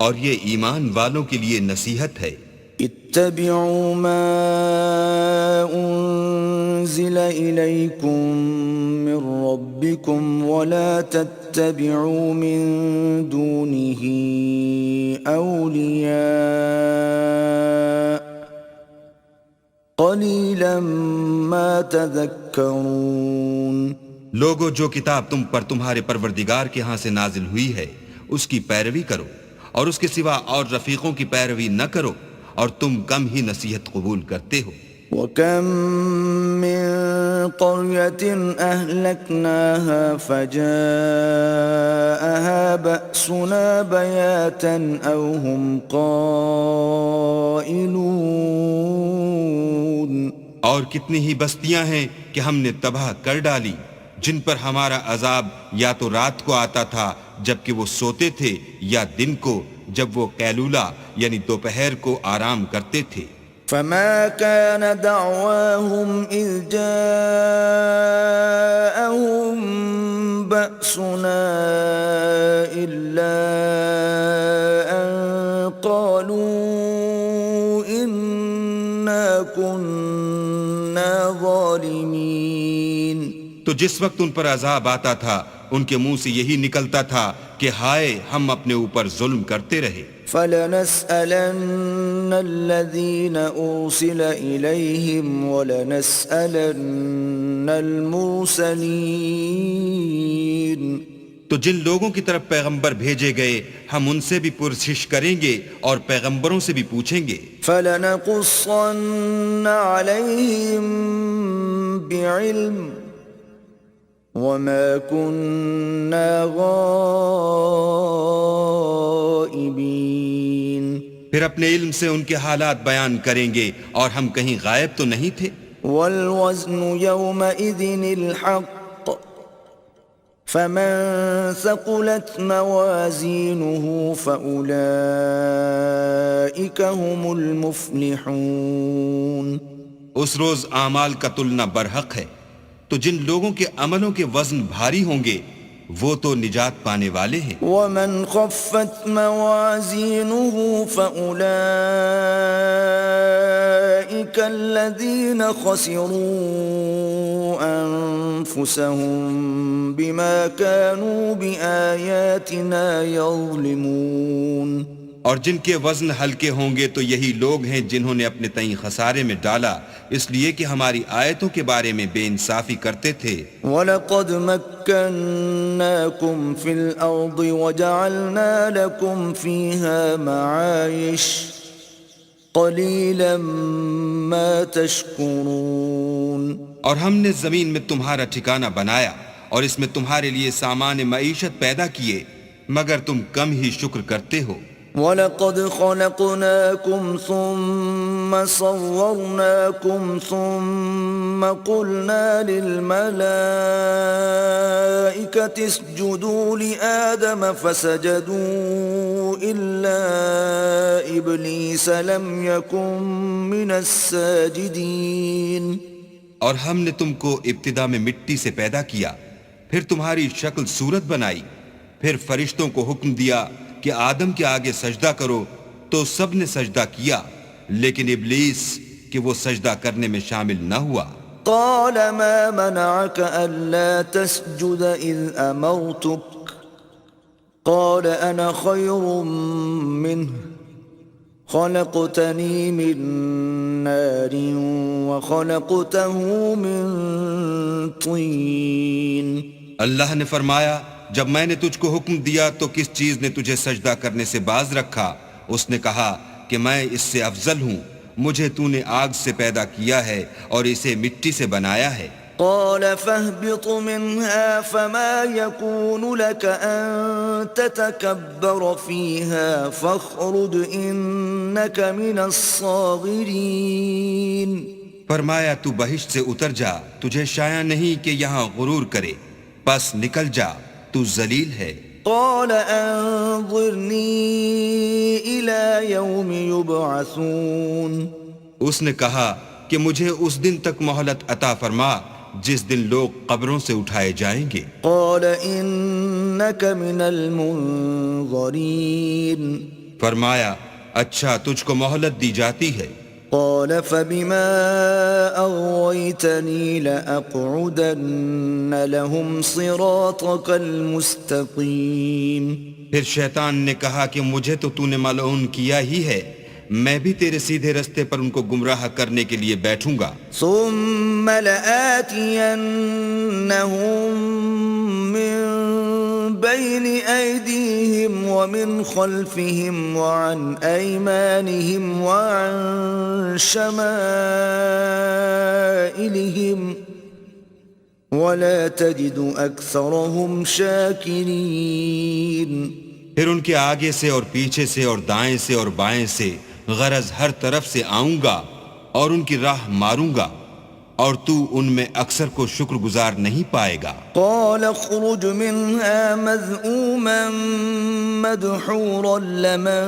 اور یہ ایمان والوں کے لیے نصیحت ہے. اتبعوا ما انزل الیکم من ربکم ولا تتبعوا من دونه اولیاء قلیلا ما تذکرون. لوگو، جو کتاب تم پر تمہارے پروردگار کے ہاں سے نازل ہوئی ہے اس کی پیروی کرو اور اس کے سوا اور رفیقوں کی پیروی نہ کرو اور تم کم ہی نصیحت قبول کرتے ہو. وَكَم مِّن قَرْيَةٍ أَهْلَكْنَاهَا فَجَاءَهَا بَأْسُنَا بَيَاتًا أَوْ هُمْ قَائِلُونَ. اور کتنی ہی بستیاں ہیں کہ ہم نے تباہ کر ڈالی جن پر ہمارا عذاب یا تو رات کو آتا تھا جبکہ وہ سوتے تھے یا دن کو جب وہ قیلولہ یعنی دوپہر کو آرام کرتے تھے. فما كان دعواهم إذ جاءهم بأسنا إلا أن قالوا إنا كنا ظالمين. تو جس وقت ان پر عذاب آتا تھا ان کے منہ سے یہی نکلتا تھا کہ ہائے ہم اپنے اوپر ظلم کرتے رہے. فَلَنَسْأَلَنَّ الَّذِينَ أُرْسِلَ إِلَيْهِمْ وَلَنَسْأَلَنَّ الْمُرْسَلِينَ. تو جن لوگوں کی طرف پیغمبر بھیجے گئے ہم ان سے بھی پرسش کریں گے اور پیغمبروں سے بھی پوچھیں گے. فَلَنَقُصَّنَّ عَلَيْهِمْ بِعِلْمٍ وَمَا كُنَّا غَائِبِينَ. پھر اپنے علم سے ان کے حالات بیان کریں گے اور ہم کہیں غائب تو نہیں تھے. وَالْوَزْنُ يَوْمَئِذٍ الْحَقُّ فَمَنْ ثَقُلَتْ مَوَازِينُهُ فَأُولَئِكَ هُمُ الْمُفْلِحُونَ. اس روز اعمال کا تلنا برحق ہے، تو جن لوگوں کے عملوں کے وزن بھاری ہوں گے وہ تو نجات پانے والے ہیں. وَمَنْ خَفَّتْ مَوَازِينُهُ فَأُولَئِكَ الَّذِينَ خَسِرُوا أَنفُسَهُمْ بِمَا كَانُوا بِآيَاتِنَا يَظْلِمُونَ. اور جن کے وزن ہلکے ہوں گے تو یہی لوگ ہیں جنہوں نے اپنے تئیں خسارے میں ڈالا اس لیے کہ ہماری آیتوں کے بارے میں بے انصافی کرتے تھے. وَلَقَدْ مَكَّنَّاكُمْ فِي الْأَرْضِ وَجَعَلْنَا لَكُمْ فِيهَا مَعَايِشَ قَلِيلًا مَا تَشْكُرُونَ. اور ہم نے زمین میں تمہارا ٹھکانہ بنایا اور اس میں تمہارے لیے سامان معیشت پیدا کیے مگر تم کم ہی شکر کرتے ہو. وَلَقَدْ خَلَقْنَاكُمْ ثُمَّ صَوَّرْنَاكُمْ ثُمَّ قُلْنَا لِلْمَلَائِكَةِ اسْجُدُوا لِآدَمَ فَسَجَدُوا إِلَّا إِبْلِيسَ لَمْ يَكُنْ مِنَ السَّاجِدِينَ۔ اور ہم نے تم کو ابتدا میں مٹی سے پیدا کیا، پھر تمہاری شکل صورت بنائی، پھر فرشتوں کو حکم دیا کہ آدم کے آگے سجدہ کرو تو سب نے سجدہ کیا، لیکن ابلیس کہ وہ سجدہ کرنے میں شامل نہ ہوا۔ قال ما منعك ألا تسجد إذ أمرتك قال أنا خير منه خلقتني من نار وخلقته من طين۔ اللہ نے فرمایا جب میں نے تجھ کو حکم دیا تو کس چیز نے تجھے سجدہ کرنے سے باز رکھا؟ اس نے کہا کہ میں اس سے افضل ہوں، مجھے تو نے آگ سے پیدا کیا ہے اور اسے مٹی سے بنایا ہے۔ قال فاهبط منها فما يكون لك أن تتكبر فيها فاخرج إنك من الصاغرين۔ فرمایا تو بہشت سے اتر جا، تجھے شایع نہیں کہ یہاں غرور کرے، پس نکل جا، تو ذلیل ہے۔ قال انظرني إلى يوم يبعثون۔ اس نے کہا کہ مجھے اس دن تک مہلت عطا فرما جس دن لوگ قبروں سے اٹھائے جائیں گے۔ قال إنك من المنظرين۔ فرمایا اچھا تجھ کو مہلت دی جاتی ہے۔ قال فبما أغويتني لأقعدن لهم صراطك المستقيم۔ پھر شیطان نے کہا کہ مجھے تو نے ملعون کیا ہی ہے، میں بھی تیرے سیدھے رستے پر ان کو گمراہ کرنے کے لیے بیٹھوں گا۔ ثم لآتينهم من بين أيديهم ومن خلفهم وعن أيمانهم وعن شمائلهم ولا تجد أكثرهم شاكرين۔ پھر ان کے آگے سے اور پیچھے سے اور دائیں سے اور بائیں سے، غرض ہر طرف سے آؤں گا اور ان کی راہ ماروں گا، اور تو ان میں اکثر کو شکر گزار نہیں پائے گا۔ قال اخرج منها مذءوما مدحورا لمن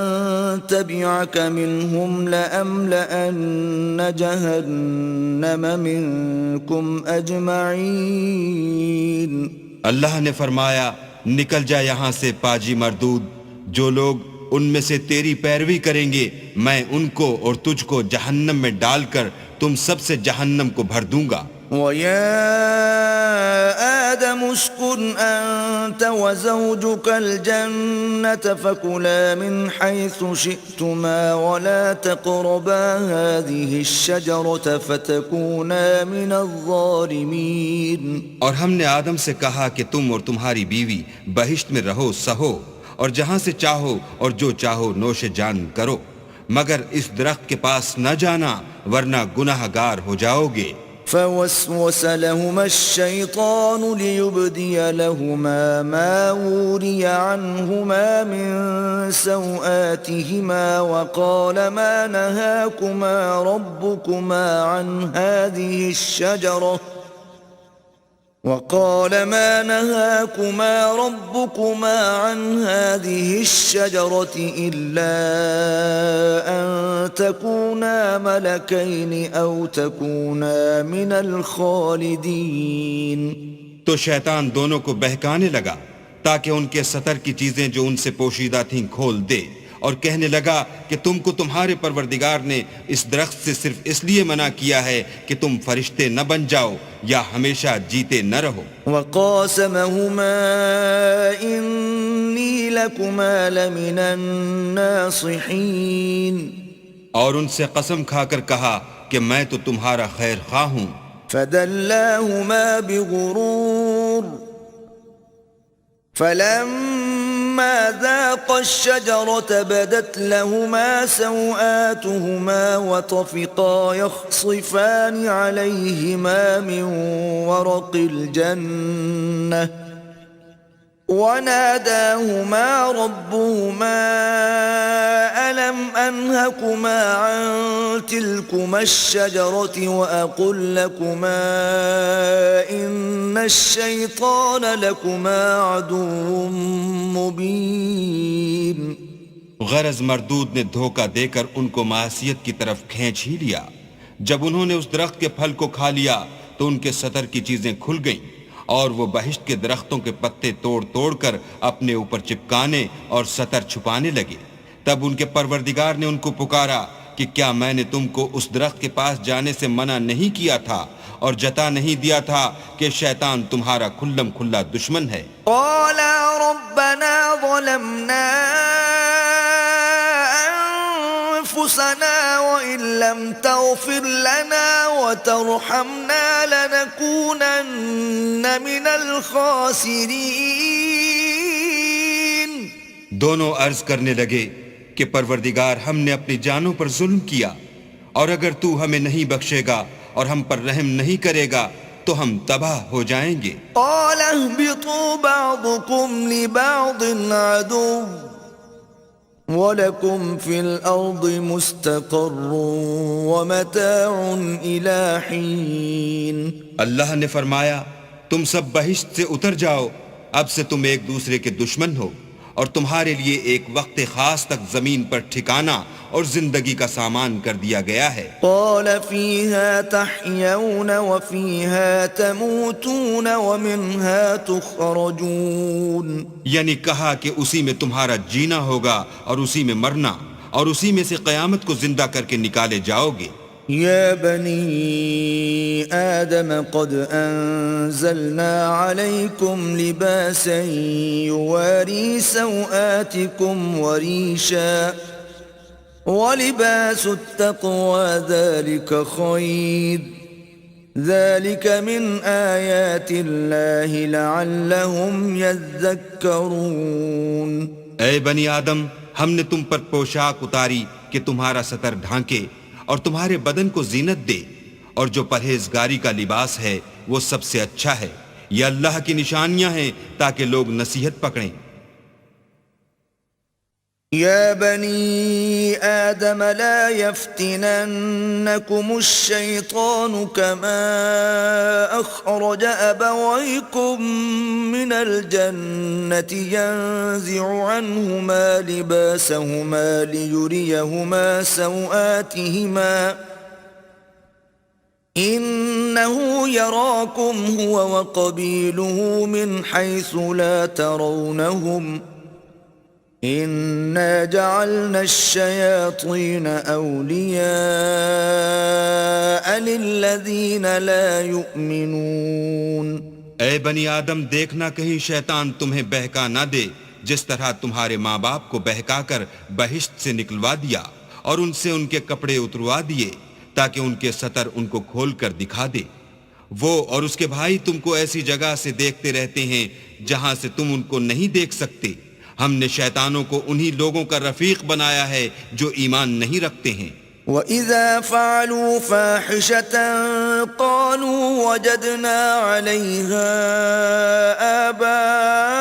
تبعك منهم لأملأن جهنم منكم أجمعين۔ اللہ نے فرمایا نکل جا یہاں سے پاجی مردود، جو لوگ ان میں سے تیری پیروی کریں گے میں ان کو اور تجھ کو جہنم میں ڈال کر تم سب سے جہنم کو بھر دوں گا۔ وَيَا آدَمُ اسْكُنْ أَنْتَ وَزَوْجُكَ الْجَنَّةَ فَكُلَا مِنْ حَيْثُ شِئْتُمَا وَلَا تَقْرَبَا هَذِهِ الشَّجَرَةَ فَتَكُونَا مِنَ الظَّالِمِينَ۔ اور ہم نے آدم سے کہا کہ تم اور تمہاری بیوی بہشت میں رہو سہو، اور جہاں سے چاہو اور جو چاہو نوش جان کرو، مگر اس درخت کے پاس نہ جانا ورنہ گناہ گار ہو جاؤ گے۔ فوسوس لهما الشيطان ليبدي لهما ما وري عنهما من سوآتهما وقال ما نهاكما ربكما عن هذه الشجرة إلا أن تكونا ملكين أو تكونا من الخالدين۔ تو شیطان دونوں کو بہکانے لگا تاکہ ان کے سطر کی چیزیں جو ان سے پوشیدہ تھیں کھول دے، اور کہنے لگا کہ تم کو تمہارے پروردگار نے اس درخت سے صرف اس لیے منع کیا ہے کہ تم فرشتے نہ بن جاؤ یا ہمیشہ جیتے نہ رہو۔ وقاسمهما إني لكما لمن الناصحين۔ اور ان سے قسم کھا کر کہا کہ میں تو تمہارا خیر خواہ ہوں۔ فدلاهما بغرور فلما ذاقا الشجرة بدت لهما سوآتهما وطفقا يخصفان عليهما من ورق الجنة وناداهما ربهما أنهكما عن تلكما الشجرة وأقل لكما إن الشيطان لكما عدو مبين. غرض مردود نے دھوکہ دے کر ان کو معصیت کی طرف کھینچ ہی لیا. جب انہوں نے اس درخت کے پھل کو کھا لیا تو ان کے سطر کی چیزیں کھل گئیں اور وہ بہشت کے درختوں کے پتے توڑ توڑ کر اپنے اوپر چپکانے اور سطر چھپانے لگے. تب ان کے پروردگار نے ان کو پکارا کہ کیا میں نے تم کو اس درخت کے پاس جانے سے منع نہیں کیا تھا اور جتا نہیں دیا تھا کہ شیطان تمہارا کھلم کھلا دشمن ہے. قالا ربنا ظلمنا أنفسنا وإن لم تغفر لنا وترحمنا لنكونن من الخاسرين. دونوں عرض کرنے لگے کہ پروردگار ہم نے اپنی جانوں پر ظلم کیا اور اگر تو ہمیں نہیں بخشے گا اور ہم پر رحم نہیں کرے گا تو ہم تباہ ہو جائیں گے. قال اهبطوا بعضكم لبعض عدو وَلَكُمْ فِي الْأَرْضِ مُسْتَقَرٌّ وَمَتَاعٌ إِلَىٰ حِينٍ. اللہ نے فرمایا تم سب بہشت سے اتر جاؤ، اب سے تم ایک دوسرے کے دشمن ہو اور تمہارے لیے ایک وقت خاص تک زمین پر ٹھکانہ اور زندگی کا سامان کر دیا گیا ہے. قال فيها تحيون وفيها تموتون ومنها تخرجون. یعنی کہا کہ اسی میں تمہارا جینا ہوگا اور اسی میں مرنا اور اسی میں سے قیامت کو زندہ کر کے نکالے جاؤ گے. يا بني آدم قد أنزلنا عليكم لباسا يواري سوآتكم وريشا ولباس التقوى ذلك خير ذلك من آيات الله لعلهم يذكرون. اے بنی آدم، ہم نے تم پر پوشاک اتاری کہ تمہارا سطر ڈھانکے اور تمہارے بدن کو زینت دے، اور جو پرہیزگاری کا لباس ہے وہ سب سے اچھا ہے. یہ اللہ کی نشانیاں ہیں تاکہ لوگ نصیحت پکڑیں. يا بني آدم لا يفتننكم الشيطان كما أخرج أبويكم من الجنة ينزع عنهما لباسهما ليريهما سوآتهما إنه يراكم هو وقبيله من حيث لا ترونهم إِنَّا جَعَلْنَا الشَّيَاطِينَ أَوْلِيَاءَ لِلَّذِينَ لَا يُؤْمِنُونَ. اے بنی آدم، دیکھنا کہیں شیطان تمہیں بہکا نہ دے جس طرح تمہارے ماں باپ کو بہکا کر بہشت سے نکلوا دیا اور ان سے ان کے کپڑے اتروا دیے تاکہ ان کے سطر ان کو کھول کر دکھا دے. وہ اور اس کے بھائی تم کو ایسی جگہ سے دیکھتے رہتے ہیں جہاں سے تم ان کو نہیں دیکھ سکتے. ہم نے شیطانوں کو انہی لوگوں کا رفیق بنایا ہے جو ایمان نہیں رکھتے ہیں. وَإِذَا فَعَلُوا فَاحِشَةً قَالُوا وَجَدْنَا عَلَيْهَا آبَاءَنَا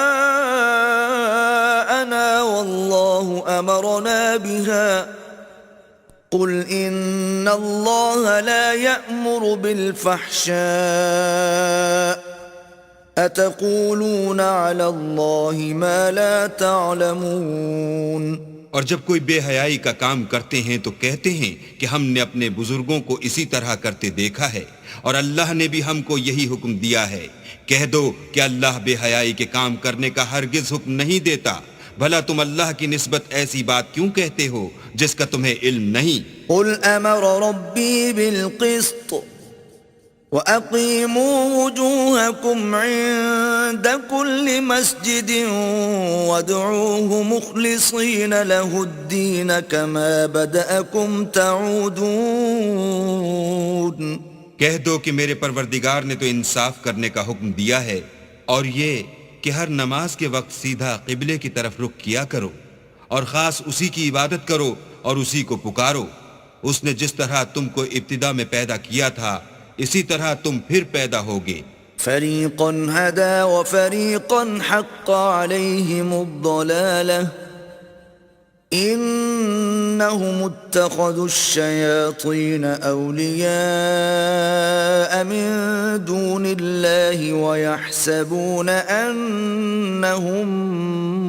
وَاللَّهُ أَمَرَنَا بِهَا قُلْ إِنَّ اللَّهَ لَا يَأْمُرُ بِالْفَحْشَاءِ أَتَقُولُونَ عَلَى اللَّهِ مَا لَا تَعْلَمُونَ. اور جب کوئی بے حیائی کا کام کرتے ہیں تو کہتے ہیں کہ ہم نے اپنے بزرگوں کو اسی طرح کرتے دیکھا ہے اور اللہ نے بھی ہم کو یہی حکم دیا ہے. کہہ دو کہ اللہ بے حیائی کے کام کرنے کا ہرگز حکم نہیں دیتا. بھلا تم اللہ کی نسبت ایسی بات کیوں کہتے ہو جس کا تمہیں علم نہیں؟ قُلْ أَمَرَ رَبِّي بِالْقِسْطِ وَأَقِيمُوا وُجُوهَكُمْ عِندَ كُلِّ مَسْجِدٍ وَادْعُوهُ مُخْلِصِينَ لَهُ الدِّينَ كَمَا بَدَأَكُمْ تَعُودُونَ. کہہ دو کہ میرے پروردگار نے تو انصاف کرنے کا حکم دیا ہے اور یہ کہ ہر نماز کے وقت سیدھا قبلے کی طرف رخ کیا کرو اور خاص اسی کی عبادت کرو اور اسی کو پکارو. اس نے جس طرح تم کو ابتدا میں پیدا کیا تھا اسی طرح تم پھر پیدا ہوگے. فَرِيقًا هَدَى وَفَرِيقًا حَقَّ عَلَيْهِمُ الضَّلَالَةُ إِنَّ إنهم اتخذوا الشياطين أولياء من دون الله ويحسبون أنهم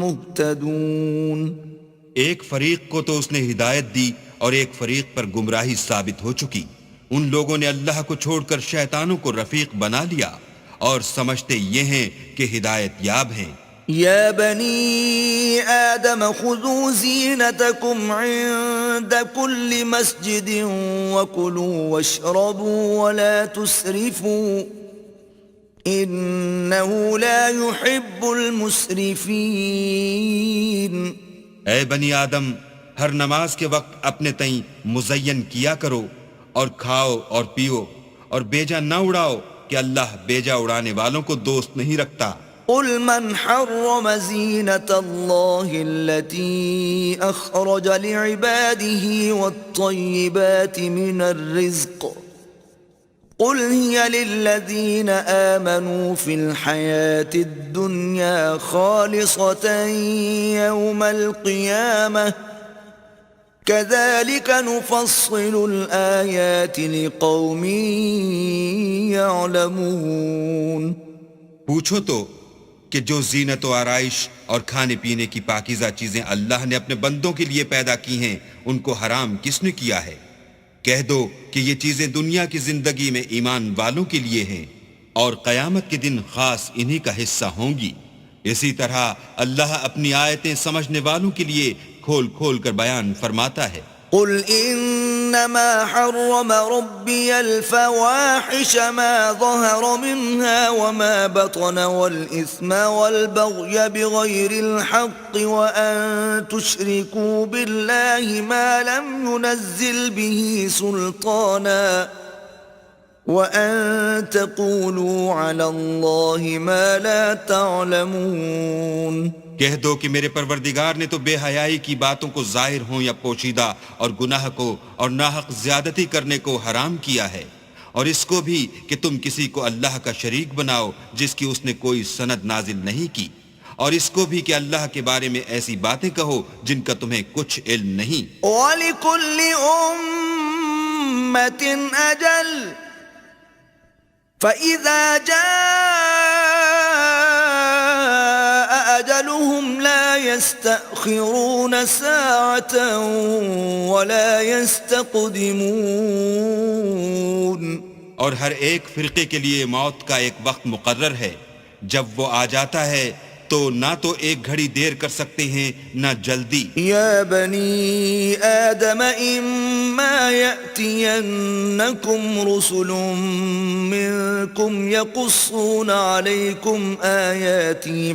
مهتدون. ایک فریق کو تو اس نے ہدایت دی اور ایک فریق پر گمراہی ثابت ہو چکی. ان لوگوں نے اللہ کو چھوڑ کر شیطانوں کو رفیق بنا لیا اور سمجھتے یہ ہیں کہ ہدایت یاب ہیں. يا بني آدم خذوا زينتكم عند كل مسجد وكلوا واشربوا ولا تسرفوا إنه لا يحب المسرفين. اے بنی آدم، ہر نماز کے وقت اپنے تئیں مزین کیا کرو اور کھاؤ اور پیو اور بیجا نہ اڑاؤ کہ اللہ بیجا اڑانے والوں کو دوست نہیں رکھتا. قل من حرم زينة الله التي أخرج لعباده والطيبات من الرزق قل هي للذين آمنوا في الحياة الدنيا خالصة يوم القيامة كذلك نفصل الآيات لقوم يعلمون. پوچھو تو کہ جو زینت و آرائش اور کھانے پینے کی پاکیزہ چیزیں اللہ نے اپنے بندوں کے لیے پیدا کی ہیں ان کو حرام کس نے کیا ہے؟ کہہ دو کہ یہ چیزیں دنیا کی زندگی میں ایمان والوں کے لیے ہیں اور قیامت کے دن خاص انہی کا حصہ ہوں گی. اسی طرح اللہ اپنی آیتیں سمجھنے والوں کے لیے کھول کھول کر بیان فرماتا ہے. قل إنما حرم ربي الفواحش ما ظهر منها وما بطن والإثم والبغي بغير الحق وأن تشركوا بالله ما لم ينزل به سلطانا وأن تقولوا على الله ما لا تعلمون. کہہ دو کہ میرے پروردگار نے تو بے حیائی کی باتوں کو ظاہر ہوں یا پوشیدہ اور گناہ کو اور ناحق زیادتی کرنے کو حرام کیا ہے، اور اس کو بھی کہ تم کسی کو اللہ کا شریک بناؤ جس کی اس نے کوئی سند نازل نہیں کی، اور اس کو بھی کہ اللہ کے بارے میں ایسی باتیں کہو جن کا تمہیں کچھ علم نہیں. وَلِكُلِّ أُمَّةٍ أَجَلٌ فَإِذَا جَاءَ أَجَلُهُمْ لَا يَسْتَأْخِرُونَ سَاعَةً وَلَا يَسْتَقْدِمُونَ. اور ہر ایک فرقے کے لیے موت کا ایک وقت مقرر ہے، جب وہ آ جاتا ہے تو نہ تو ایک گھڑی دیر کر سکتے ہیں نہ جلدی. يا بني آدم إما يأتينكم رسل منكم يقصون عليكم آياتي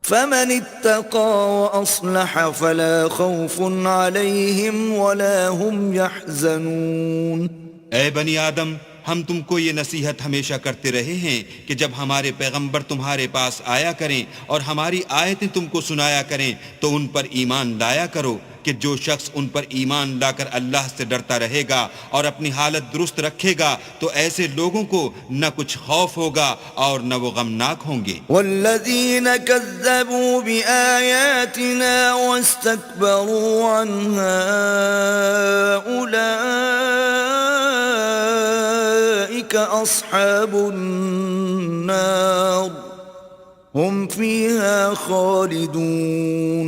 فمن اتقى وأصلح فلا خوف عليهم ولا هم يحزنون. اے بنی آدم، ہم تم کو یہ نصیحت ہمیشہ کرتے رہے ہیں کہ جب ہمارے پیغمبر تمہارے پاس آیا کریں اور ہماری آیتیں تم کو سنایا کریں تو ان پر ایمان لایا کرو کہ جو شخص ان پر ایمان لا کر اللہ سے ڈرتا رہے گا اور اپنی حالت درست رکھے گا تو ایسے لوگوں کو نہ کچھ خوف ہوگا اور نہ وہ غمناک ہوں گے. والذین کذبوا بآیاتنا واستکبروا عنها أولئک اصحاب النار هم فیها خالدون.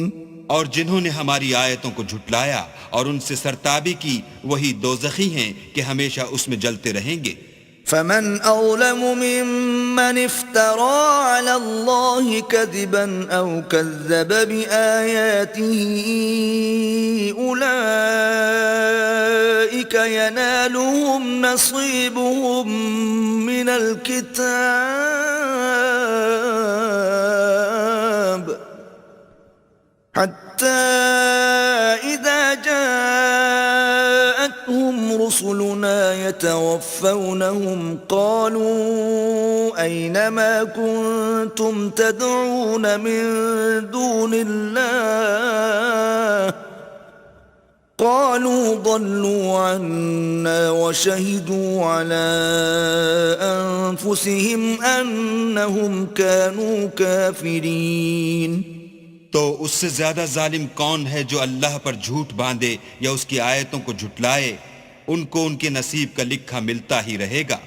اور جنہوں نے ہماری آیتوں کو جھٹلایا اور ان سے سرتابی کی وہی دوزخی ہیں کہ ہمیشہ اس میں جلتے رہیں گے. فمن أظلم ممن افترى على الله كذبا أو كذب بآياته أولئك ينالهم نصيبهم من الكتاب حتى إذا جاءتهم رسلنا يتوفونهم قالوا أين ما كنتم تدعون من دون الله قالوا ضلوا عنا وشهدوا على أنفسهم أنهم كانوا كافرين. تو اس سے زیادہ ظالم کون ہے جو اللہ پر جھوٹ باندھے یا اس کی آیتوں کو جھٹلائے؟ ان کو ان کے نصیب کا لکھا ملتا ہی رہے گا،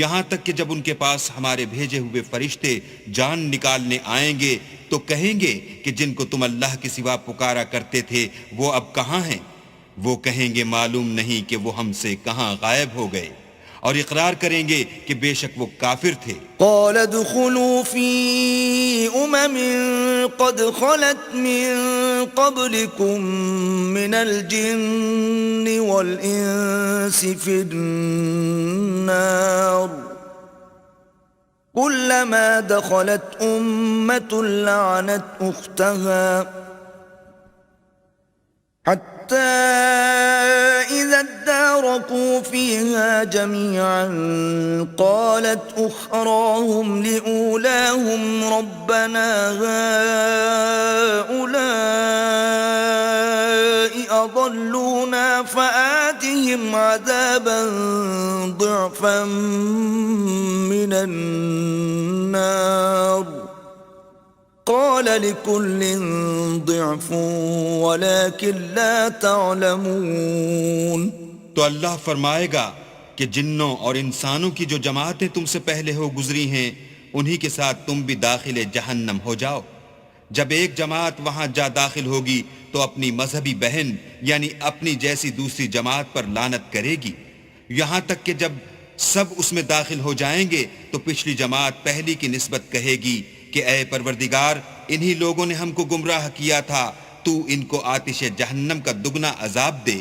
یہاں تک کہ جب ان کے پاس ہمارے بھیجے ہوئے فرشتے جان نکالنے آئیں گے تو کہیں گے کہ جن کو تم اللہ کے سوا پکارا کرتے تھے وہ اب کہاں ہیں؟ وہ کہیں گے معلوم نہیں کہ وہ ہم سے کہاں غائب ہو گئے، اور اقرار کریں گے کہ بے شک وہ کافر تھے۔ قال ادخلوا في قد خلت من قبلكم من الجن والإنس في النار كلما دخلت أمة لعنت أختها حتى إذا اداركوا فيها جميعا قالت أخراهم لأولاهم ربنا هؤلاء أضلونا فآتهم عذابا ضعفا من النار قال لكل ضعف ولكن لا تعلمون۔ تو اللہ فرمائے گا کہ جنوں اور انسانوں کی جو جماعتیں تم سے پہلے ہو گزری ہیں انہی کے ساتھ تم بھی داخل جہنم ہو جاؤ۔ جب ایک جماعت وہاں جا داخل ہوگی تو اپنی مذہبی بہن یعنی اپنی جیسی دوسری جماعت پر لعنت کرے گی، یہاں تک کہ جب سب اس میں داخل ہو جائیں گے تو پچھلی جماعت پہلی کی نسبت کہے گی کہ اے پروردگار، انہی لوگوں نے ہم کو گمراہ کیا تھا، تو ان کو آتش جہنم کا دگنا عذاب دے۔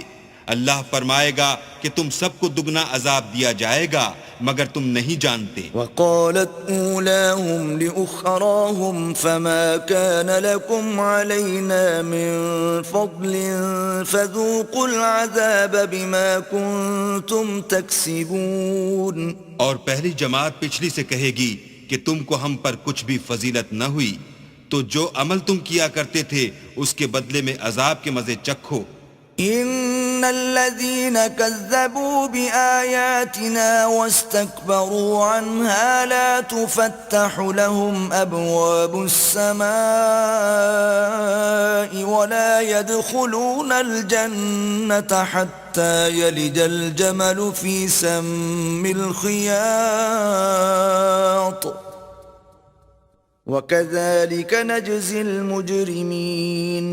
اللہ فرمائے گا کہ تم سب کو دگنا عذاب دیا جائے گا مگر تم نہیں جانتے۔ وقالت اولاهم لأخراهم فما كان لكم علينا من فضل فذوقوا العذاب بما كنتم تكسبون۔ اور پہلی جماعت پچھلی سے کہے گی کہ تم کو ہم پر کچھ بھی فضیلت نہ ہوئی، تو جو عمل تم کیا کرتے تھے اس کے بدلے میں عذاب کے مزے چکھو۔ ان الذين كذبوا بآياتنا واستكبروا عنها لا تفتح لهم ابواب السماء ولا يدخلون الجنة حتى يلج الجمل في سم الخياط وكذلك نجزي المجرمين۔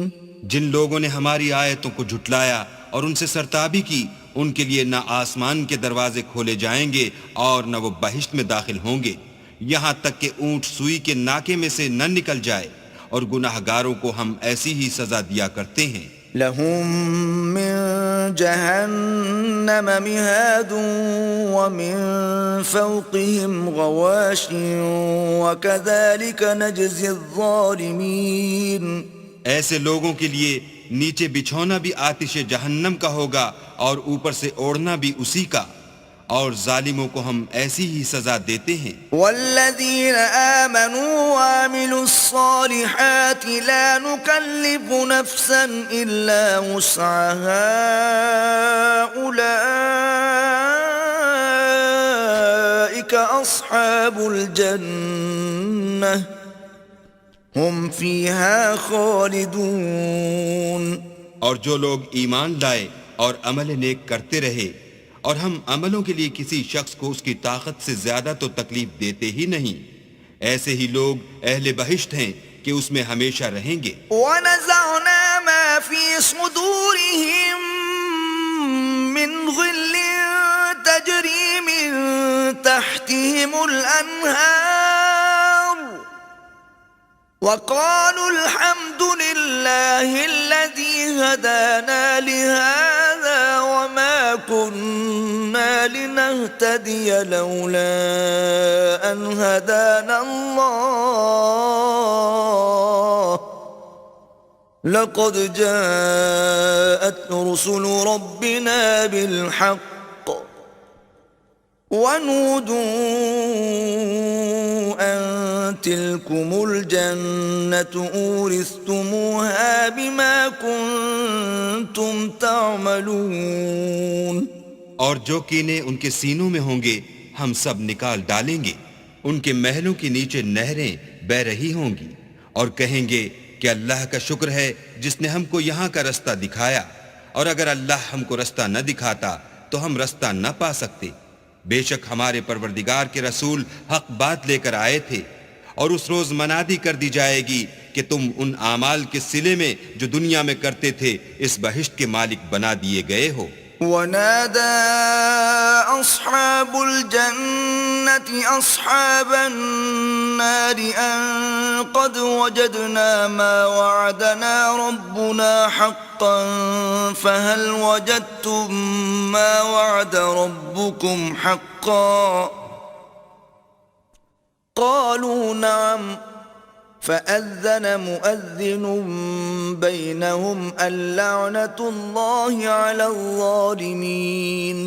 جن لوگوں نے ہماری آیتوں کو جھٹلایا اور ان سے سرتابی کی، ان کے لیے نہ آسمان کے دروازے کھولے جائیں گے اور نہ وہ بہشت میں داخل ہوں گے یہاں تک کہ اونٹ سوئی کے ناکے میں سے نہ نکل جائے، اور گناہ گاروں کو ہم ایسی ہی سزا دیا کرتے ہیں۔ لهم من جهنم مهاد ومن فوقهم غواش وكذلك نجزي الظالمين۔ ایسے لوگوں کے لیے نیچے بچھونا بھی آتش جہنم کا ہوگا اور اوپر سے اوڑھنا بھی اسی کا، اور ظالموں کو ہم ایسی ہی سزا دیتے ہیں۔ والذین آمنوا وعملوا الصالحات لا نکلف نفسا الا وسعها اولئک اصحاب الجنہ ہم فیہا خالدون۔ اور جو لوگ ایمان لائے اور عمل نیک کرتے رہے، اور ہم عملوں کے لیے کسی شخص کو اس کی طاقت سے زیادہ تو تکلیف دیتے ہی نہیں، ایسے ہی لوگ اہل بہشت ہیں کہ اس میں ہمیشہ رہیں گے۔ وَنَزَعْنَا مَا فِي صُدُورِهِم مِّن غِلٍّ تَجْرِي مِن تَحْتِهِمُ الْأَنْهَارُ وَقَالُوا الْحَمْدُ لِلَّهِ الَّذِي هَدَانَا لِهَذَا وَمَا كُنَّا لِنَهْتَدِيَ لَوْلَا أَنْ هَدَانَا اللَّهُ لَقَدْ جَاءَتْ رُسُلُ رَبِّنَا بِالْحَقِّ وَنُودُوا أَن تِلْكُمُ الْجَنَّةُ أُورِثْتُمُوهَا بِمَا كُنتُمْ تَعْمَلُونَ۔ اور جو کینے ان کے سینوں میں ہوں گے ہم سب نکال ڈالیں گے، ان کے محلوں کے نیچے نہریں بہ رہی ہوں گی، اور کہیں گے کہ اللہ کا شکر ہے جس نے ہم کو یہاں کا رستہ دکھایا، اور اگر اللہ ہم کو رستہ نہ دکھاتا تو ہم رستہ نہ پا سکتے۔ بے شک ہمارے پروردگار کے رسول حق بات لے کر آئے تھے، اور اس روز منادی کر دی جائے گی کہ تم ان اعمال کے صلے میں جو دنیا میں کرتے تھے اس بہشت کے مالک بنا دیے گئے ہو۔ ونادى أصحاب الجنة أصحاب النار أن قد وجدنا ما وعدنا ربنا حقا فهل وجدتم ما وعد ربكم حقا قالوا نعم فأذن مؤذن بينهم اللعنة الله على الظالمين۔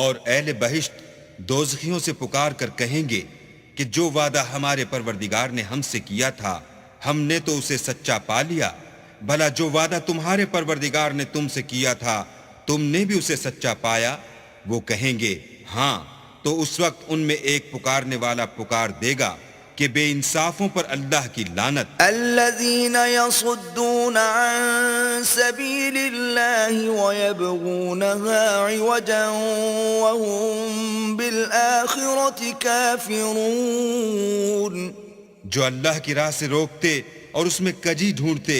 اور اہل بہشت دوزخیوں سے پکار کر کہیں گے کہ جو وعدہ ہمارے پروردگار نے ہم سے کیا تھا ہم نے تو اسے سچا پا لیا، بھلا جو وعدہ تمہارے پروردگار نے تم سے کیا تھا تم نے بھی اسے سچا پایا؟ وہ کہیں گے ہاں، تو اس وقت ان میں ایک پکارنے والا پکار دے گا کہ بے انصافوں پر اللہ کی لعنت۔ الذين يصدون عن سبيل الله ويبغونها عوجا وهم بالآخرة كافرون، جو اللہ کی راہ سے روکتے اور اس میں کجی ڈھونڈتے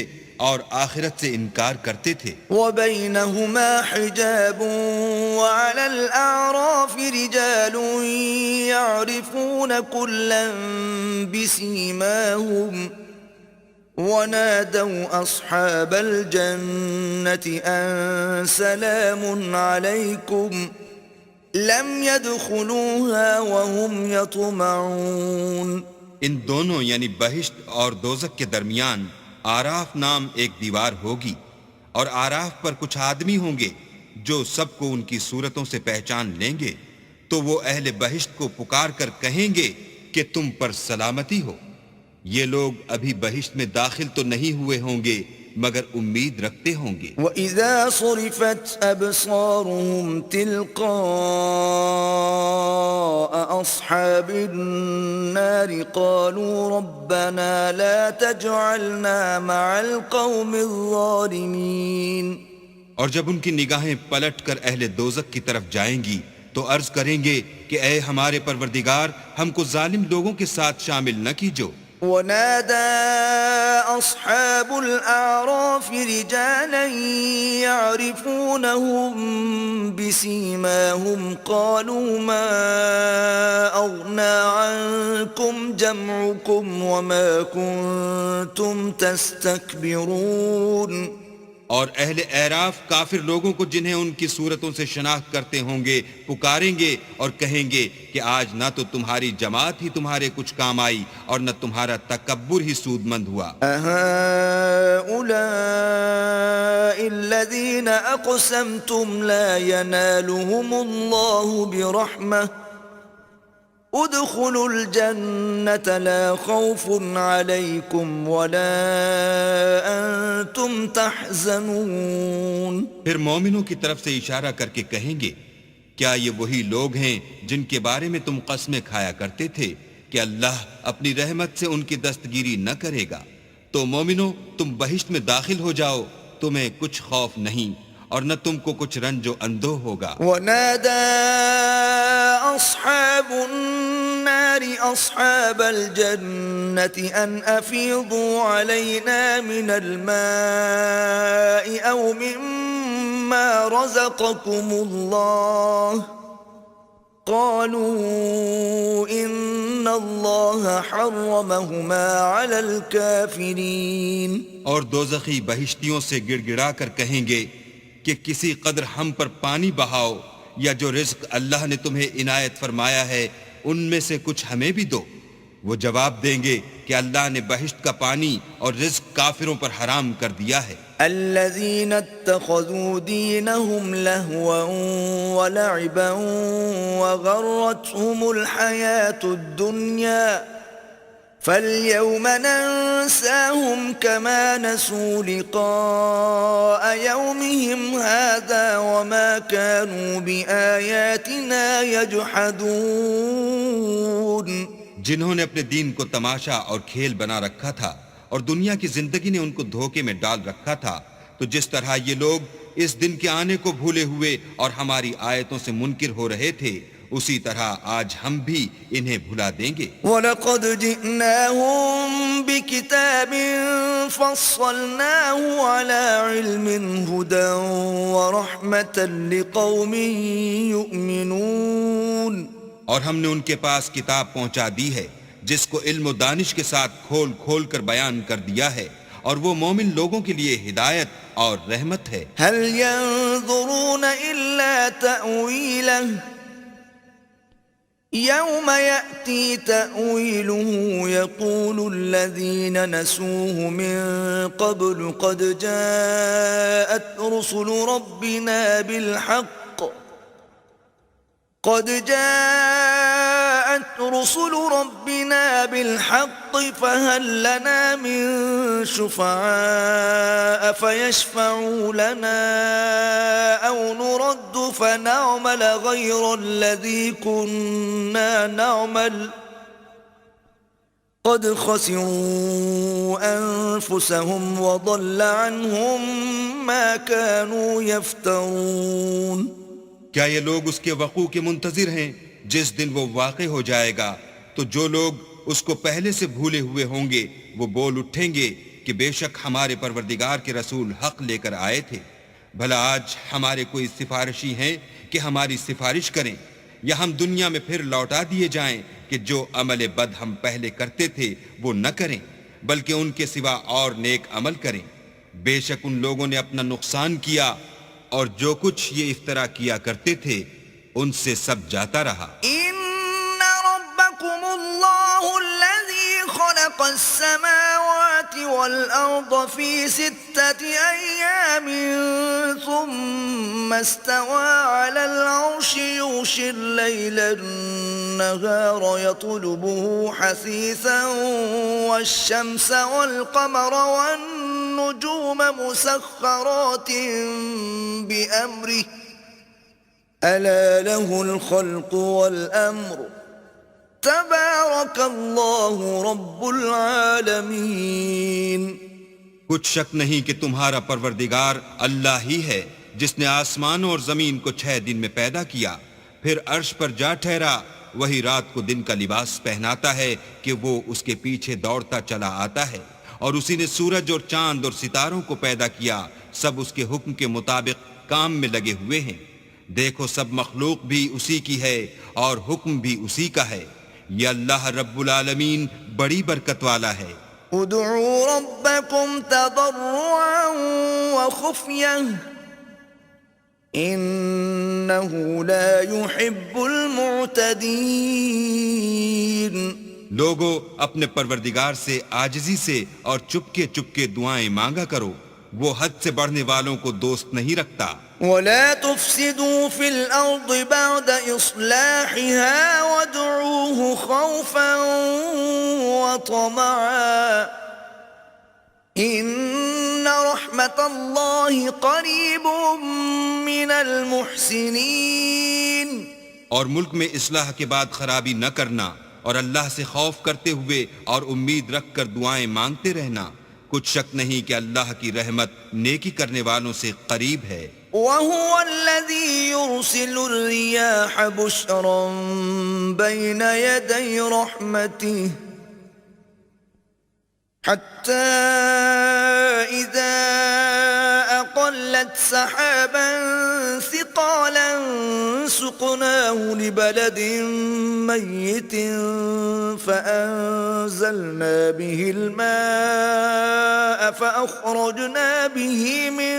اور آخرت سے انکار کرتے تھے۔ وبينهما حجاب وعلى الأعراف رجال يعرفون كلا بسيماهم ونادوا أصحاب الجنة أن سلام عليكم لم يدخلوها وهم يطمعون۔ ان دونوں یعنی بہشت اور دوزخ کے درمیان آراف نام ایک دیوار ہوگی، اور آراف پر کچھ آدمی ہوں گے جو سب کو ان کی صورتوں سے پہچان لیں گے، تو وہ اہل بہشت کو پکار کر کہیں گے کہ تم پر سلامتی ہو۔ یہ لوگ ابھی بہشت میں داخل تو نہیں ہوئے ہوں گے مگر امید رکھتے ہوں گے۔ وَإِذَا صُرِفَتْ أَبْصَارُهُمْ تِلْقَاءَ أَصْحَابِ النَّارِ قَالُوا رَبَّنَا لَا تَجْعَلْنَا مَعَ الْقَوْمِ الظَّالِمِينَ۔ اور جب ان کی نگاہیں پلٹ کر اہل دوزخ کی طرف جائیں گی تو عرض کریں گے کہ اے ہمارے پروردگار ہم کو ظالم لوگوں کے ساتھ شامل نہ کیجو۔ ونادى أصحاب الأعراف رجالا يعرفونهم بسيماهم قالوا ما أغنى عنكم جمعكم وما كنتم تستكبرون۔ اور اہل اعراف کافر لوگوں کو جنہیں ان کی صورتوں سے شناخت کرتے ہوں گے پکاریں گے اور کہیں گے کہ آج نہ تو تمہاری جماعت ہی تمہارے کچھ کام آئی اور نہ تمہارا تکبر ہی سود مند ہوا۔ أهؤلاء الذين أقسمتم لا ينالهم الله برحمة ادخلوا الجنة لا خوف عليكم ولا أنتم تحزنون۔ پھر مومنوں کی طرف سے اشارہ کر کے کہیں گے کیا یہ وہی لوگ ہیں جن کے بارے میں تم قسمیں کھایا کرتے تھے کہ اللہ اپنی رحمت سے ان کی دستگیری نہ کرے گا؟ تو مومنوں تم بہشت میں داخل ہو جاؤ، تمہیں کچھ خوف نہیں اور نہ تم کو کچھ رنج و اندوہ ہوگا۔ ونادى أصحاب النار أصحاب الجنة أن أفيضوا علينا من الماء أو مما رزقكم الله قالوا إن الله حرمهما على الكافرين۔ اور دوزخی بہشتیوں سے گڑ گڑا کر کہیں گے کہ کسی قدر ہم پر پانی بہاؤ یا جو رزق اللہ نے تمہیں عنایت فرمایا ہے ان میں سے کچھ ہمیں بھی دو۔ وہ جواب دیں گے کہ اللہ نے بہشت کا پانی اور رزق کافروں پر حرام کر دیا ہے۔ الذين اتخذوا دينهم لهوا ولعبا وغرتهم الحياة الدنيا فاليوم ننساهم كما نسوا لقاء يومهم هذا وما كانوا بآياتنا يجحدون۔ جنہوں نے اپنے دین کو تماشا اور کھیل بنا رکھا تھا اور دنیا کی زندگی نے ان کو دھوکے میں ڈال رکھا تھا، تو جس طرح یہ لوگ اس دن کے آنے کو بھولے ہوئے اور ہماری آیتوں سے منکر ہو رہے تھے، اسی طرح آج ہم بھی انہیں بھلا دیں گے۔ وَلَقَدْ جِئْنَاهُمْ بِكِتَابٍ فَصَّلْنَاهُ عَلَى عِلْمٍ هُدًى وَرَحْمَةً لِقَوْمٍ يُؤْمِنُونَ، اور ہم نے ان کے پاس کتاب پہنچا دی ہے جس کو علم و دانش کے ساتھ کھول کھول کر بیان کر دیا ہے، اور وہ مومن لوگوں کے لیے ہدایت اور رحمت ہے۔ هَلْ يَنظُرُونَ إِلَّا تَأْوِيلَهُ يَوْمَ يَأْتِي تَأْوِيلُهُ يَقُولُ الَّذِينَ نَسُوهُ مِن قَبْلُ قَدْ جَاءَتْ رُسُلُ رَبِّنَا بِالْحَقِّ فَهَلْ لَنَا مِن شُفَعَاءَ فَيَشْفَعُوا لَنَا أَوْ نُرَدُّ فَنَعْمَلَ غَيْرَ الَّذِي كُنَّا نَعْمَلُ قَدْ خَسِرُوا أَنفُسَهُمْ وَضَلَّ عَنْهُمْ مَا كَانُوا يَفْتَرُونَ۔ کیا یہ لوگ اس کے وقوع کے منتظر ہیں جس دن وہ واقع ہو جائے گا؟ تو جو لوگ اس کو پہلے سے بھولے ہوئے ہوں گے وہ بول اٹھیں گے کہ بے شک ہمارے پروردگار کے رسول حق لے کر آئے تھے، بھلا آج ہمارے کوئی سفارشی ہیں کہ ہماری سفارش کریں، یا ہم دنیا میں پھر لوٹا دیے جائیں کہ جو عمل بد ہم پہلے کرتے تھے وہ نہ کریں بلکہ ان کے سوا اور نیک عمل کریں۔ بے شک ان لوگوں نے اپنا نقصان کیا، اور جو کچھ یہ افترا کیا کرتے تھے ان سے سب جاتا رہا۔ إِنَّ رَبَّكُمُ اللَّهُ الَّذِي خَلَقَ السَّمَاوَاتِ وَالْأَرْضَ فِي 6 أَيَّامٍ ثُمَّ اسْتَوَى عَلَى الْعَرْشِ يُغْشِي اللَّيْلَ النَّهَارَ يَطْلُبُهُ حَثِيثًا وَالشَّمْسَ وَالْقَمَرَ وَالنُّجُومَ مُسَخَّرَاتٍ بِأَمْرِهِ أَلَا لَهُ الْخَلْقُ وَالْأَمْرُ تَبَارَكَ اللَّهُ رَبُّ الْعَالَمِينَ۔ کچھ شک نہیں کہ تمہارا پروردگار اللہ ہی ہے جس نے آسمانوں اور زمین کو 6 دن میں پیدا کیا، پھر عرش پر جا ٹھہرا، وہی رات کو دن کا لباس پہناتا ہے کہ وہ اس کے پیچھے دوڑتا چلا آتا ہے، اور اسی نے سورج اور چاند اور ستاروں کو پیدا کیا، سب اس کے حکم کے مطابق کام میں لگے ہوئے ہیں۔ دیکھو سب مخلوق بھی اسی کی ہے اور حکم بھی اسی کا ہے، یہ اللہ رب العالمین بڑی برکت والا ہے۔ ادعوا ربكم تضرعا وخفية إنه لا يحب المعتدين۔ لوگو اپنے پروردگار سے عاجزی سے اور چپکے چپکے دعائیں مانگا کرو، وہ حد سے بڑھنے والوں کو دوست نہیں رکھتا۔ ولا تفسدوا في الأرض بعد إصلاحها وادعوه خوفا وطمعا إن رحمة الله قريب من المحسنين۔ اور ملک میں اصلاح کے بعد خرابی نہ کرنا، اور اللہ سے خوف کرتے ہوئے اور امید رکھ کر دعائیں مانگتے رہنا، کچھ شک نہیں کہ اللہ کی رحمت نیکی کرنے والوں سے قریب ہے۔ وَهُوَ الَّذِي يُرْسِلُ الرِّيَاحَ بُشْرًا بَيْنَ يَدَيْ رَحْمَتِهِ حَتَّى إِذَا أَقَلَّتْ سَحَابًا ثِقَالًا سُقْنَاهُ لِبَلَدٍ مَّيِّتٍ فَأَنزَلْنَا بِهِ الْمَاءَ فَأَخْرَجْنَا بِهِ مِن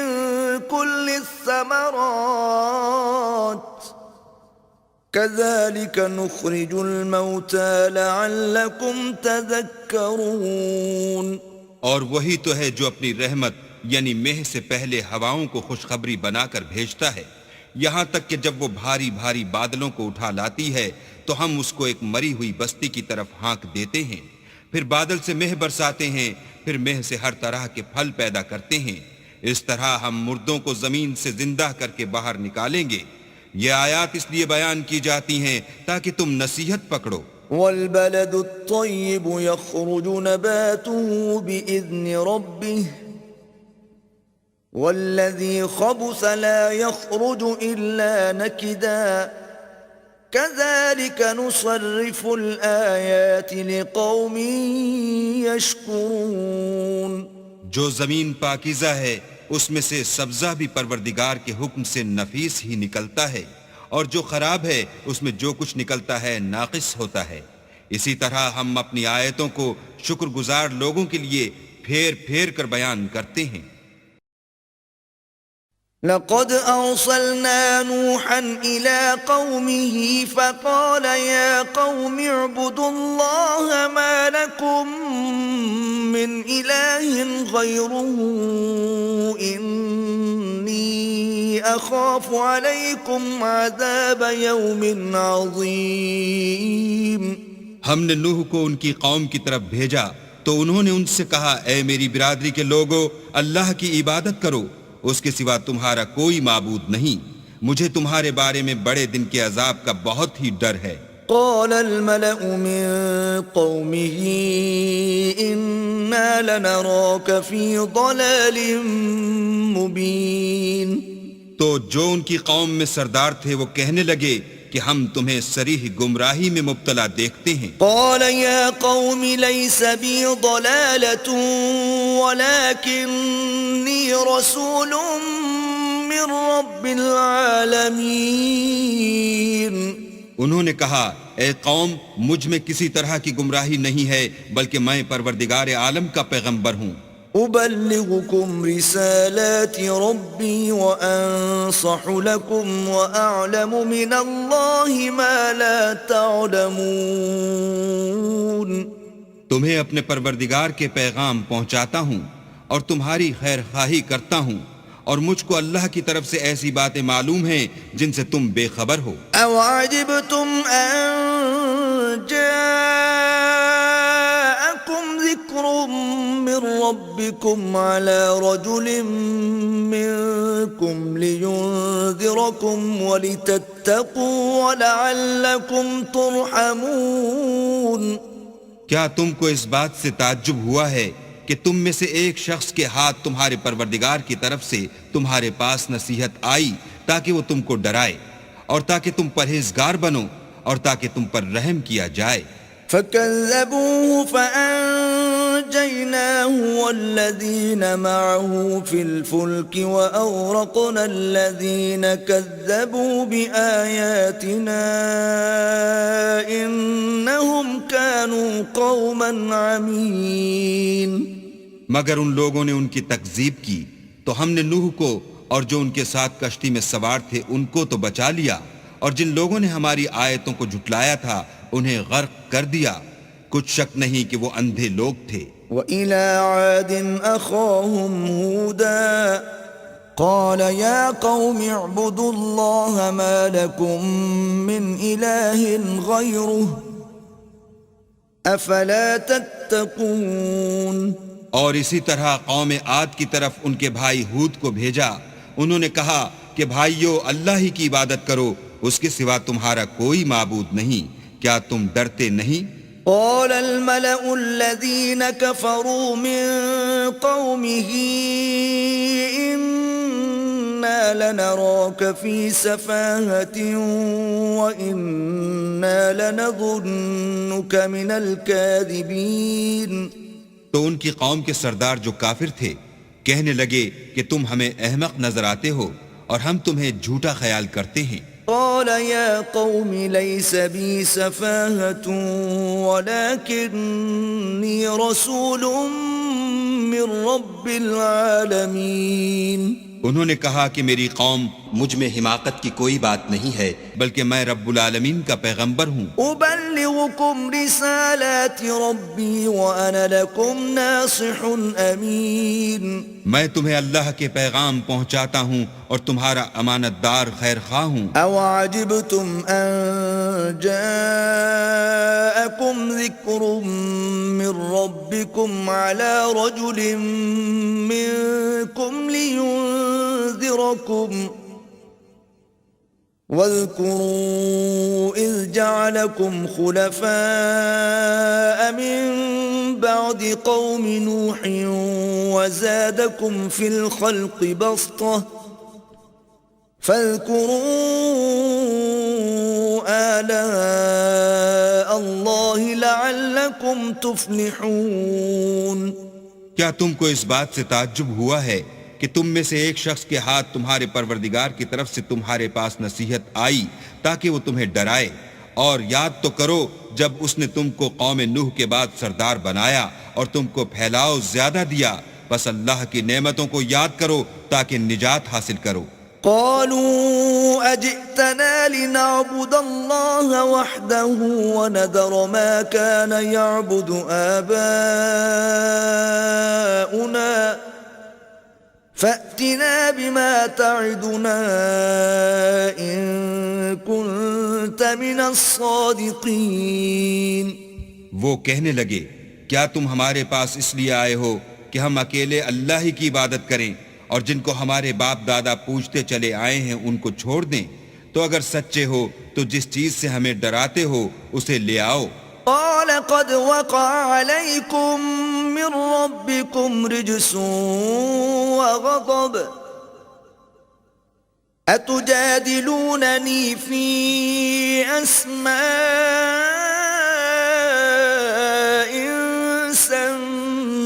كُلِّ الثَّمَرَاتِ كَذَلِكَ نُخْرِجُ الْمَوْتَى لَعَلَّكُمْ تَذَكَّرُونَ۔ اور وہی تو ہے جو اپنی رحمت یعنی مہ سے پہلے ہواؤں کو خوشخبری بنا کر بھیجتا ہے، یہاں تک کہ جب وہ بھاری بھاری بادلوں کو اٹھا لاتی ہے تو ہم اس کو ایک مری ہوئی بستی کی طرف ہانک دیتے ہیں، پھر بادل سے مہ برساتے ہیں، پھر مہ سے ہر طرح کے پھل پیدا کرتے ہیں، اس طرح ہم مردوں کو زمین سے زندہ کر کے باہر نکالیں گے۔ یہ آیات اس لیے بیان کی جاتی ہیں تاکہ تم نصیحت پکڑو۔ والبلد الطيب يخرج نباته بإذن ربه والذي خبث لا يخرج إلا نكدا كذلك نصرف الآيات لقوم يشكرون. جو زمین پاکیزہ ہے اس میں سے سبزہ بھی پروردگار کے حکم سے نفیس ہی نکلتا ہے، اور جو خراب ہے اس میں جو کچھ نکلتا ہے ناقص ہوتا ہے. اسی طرح ہم اپنی آیتوں کو شکر گزار لوگوں کے لیے پھیر پھیر کر بیان کرتے ہیں. لقد أرسلنا نوحا إلى قومه فقال يا قوم اعبدوا الله ما لكم من إله غيره إني أخاف عليكم عذاب يوم عظيم. ہم نے نوح کو ان کی قوم کی طرف بھیجا تو انہوں نے ان سے کہا، اے میری برادری کے لوگو، اللہ کی عبادت کرو، اس کے سوا تمہارا کوئی معبود نہیں، مجھے تمہارے بارے میں بڑے دن کے عذاب کا بہت ہی ڈر ہے. قال الملأ من قومه إنا لنراك في ضلال مبين. تو جو ان کی قوم میں سردار تھے وہ کہنے لگے کہ ہم تمہیں صریح گمراہی میں مبتلا دیکھتے ہیں. قال يا قوم ليس بي ضلالة ولكني رسول من رب العالمين. انہوں نے کہا، اے قوم، مجھ میں کسی طرح کی گمراہی نہیں ہے، بلکہ میں پروردگار عالم کا پیغمبر ہوں. أبلغكم رسالات ربي وأنصح لكم وأعلم من الله ما لا تعلمون. تمہیں اپنے پروردگار کے پیغام پہنچاتا ہوں اور تمہاری خیر خواہی کرتا ہوں، اور مجھ کو اللہ کی طرف سے ایسی باتیں معلوم ہیں جن سے تم بے خبر ہو. أو عجبتم أن جاءكم ذكر من ربكم على رجل منكم لينذركم ولتتقوا ولعلكم ترحمون. کیا تم کو اس بات سے تعجب ہوا ہے کہ تم میں سے ایک شخص کے ہاتھ تمہارے پروردگار کی طرف سے تمہارے پاس نصیحت آئی تاکہ وہ تم کو ڈرائے اور تاکہ تم پرہیزگار بنو اور تاکہ تم پر رحم کیا جائے. فكذبوه فأنجيناه والذين معه في الفلك وأغرقنا الذين كذبوا بآياتنا إنهم كانوا قوما عمين. مگر ان لوگوں نے ان کی تکذیب کی تو ہم نے نوح کو اور جو ان کے ساتھ کشتی میں سوار تھے ان کو تو بچا لیا، اور جن لوگوں نے ہماری آیتوں کو جھٹلایا تھا انہیں غرق کر دیا. کچھ شک نہیں کہ وہ اندھے لوگ تھے. وَإِلَىٰ عَادٍ أَخَاهُمْ هُودًا قَالَ يَا قَوْمِ اعْبُدُوا اللَّهَ مَا لَكُمْ مِنْ إِلَٰهٍ غَيْرُهُ أَفَلَا تَتَّقُونَ. اور اسی طرح قوم عاد کی طرف ان کے بھائی ہود کو بھیجا. انہوں نے کہا کہ بھائیو، اللہ ہی کی عبادت کرو، اس کے سوا تمہارا کوئی معبود نہیں، کیا تم ڈرتے نہیں؟ قال الملأ الذين كفروا من قومه إنا لنراك في سفاهة وإنا لنظنك من الكاذبين. تو ان کی قوم کے سردار جو کافر تھے کہنے لگے کہ تم ہمیں احمق نظر آتے ہو اور ہم تمہیں جھوٹا خیال کرتے ہیں. قال يا قوم ليس بي سفاهة ولكني رسول من رب العالمين. انہوں نے کہا کہ میری قوم، مجھ میں حماقت کی کوئی بات نہیں ہے، بلکہ میں رب العالمین کا پیغمبر ہوں. أبلغكم رسالات ربي وأنا لكم ناصح أمين. میں تمہیں اللہ کے پیغام پہنچاتا ہوں اور تمہارا امانت دار خیر خواہ ہوں. أو عجبتم أن جاءكم ذكر من ربكم على رجل منكم لينذركم واذكروا إذ جعلكم خلفاء من بعد قوم نوح وزادكم في الخلق بسطة فاذكروا آلاء الله لعلكم تفلحون. کیا تم کو اس بات سے تعجب ہوا ہے کہ تم میں سے ایک شخص کے ہاتھ تمہارے پروردگار کی طرف سے تمہارے پاس نصیحت آئی تاکہ وہ تمہیں ڈرائے؟ اور یاد تو کرو جب اس نے تم کو قوم نوح کے بعد سردار بنایا اور تم کو پھیلاؤ زیادہ دیا. بس اللہ کی نعمتوں کو یاد کرو تاکہ نجات حاصل کرو. قالوا أجئتنا لنعبد الله وحده وندر ما كان يعبد آباؤنا فأتنا بما تعدنا إن كنت من الصادقين. وہ کہنے لگے کیا تم ہمارے پاس اس لیے آئے ہو کہ ہم اکیلے اللہ ہی کی عبادت کریں اور جن کو ہمارے باپ دادا پوجتے چلے آئے ہیں ان کو چھوڑ دیں؟ تو اگر سچے ہو تو جس چیز سے ہمیں ڈراتے ہو اسے لے آؤ. قال قد وقع عليكم من ربكم رجس وغضب أتجادلونني في أسماء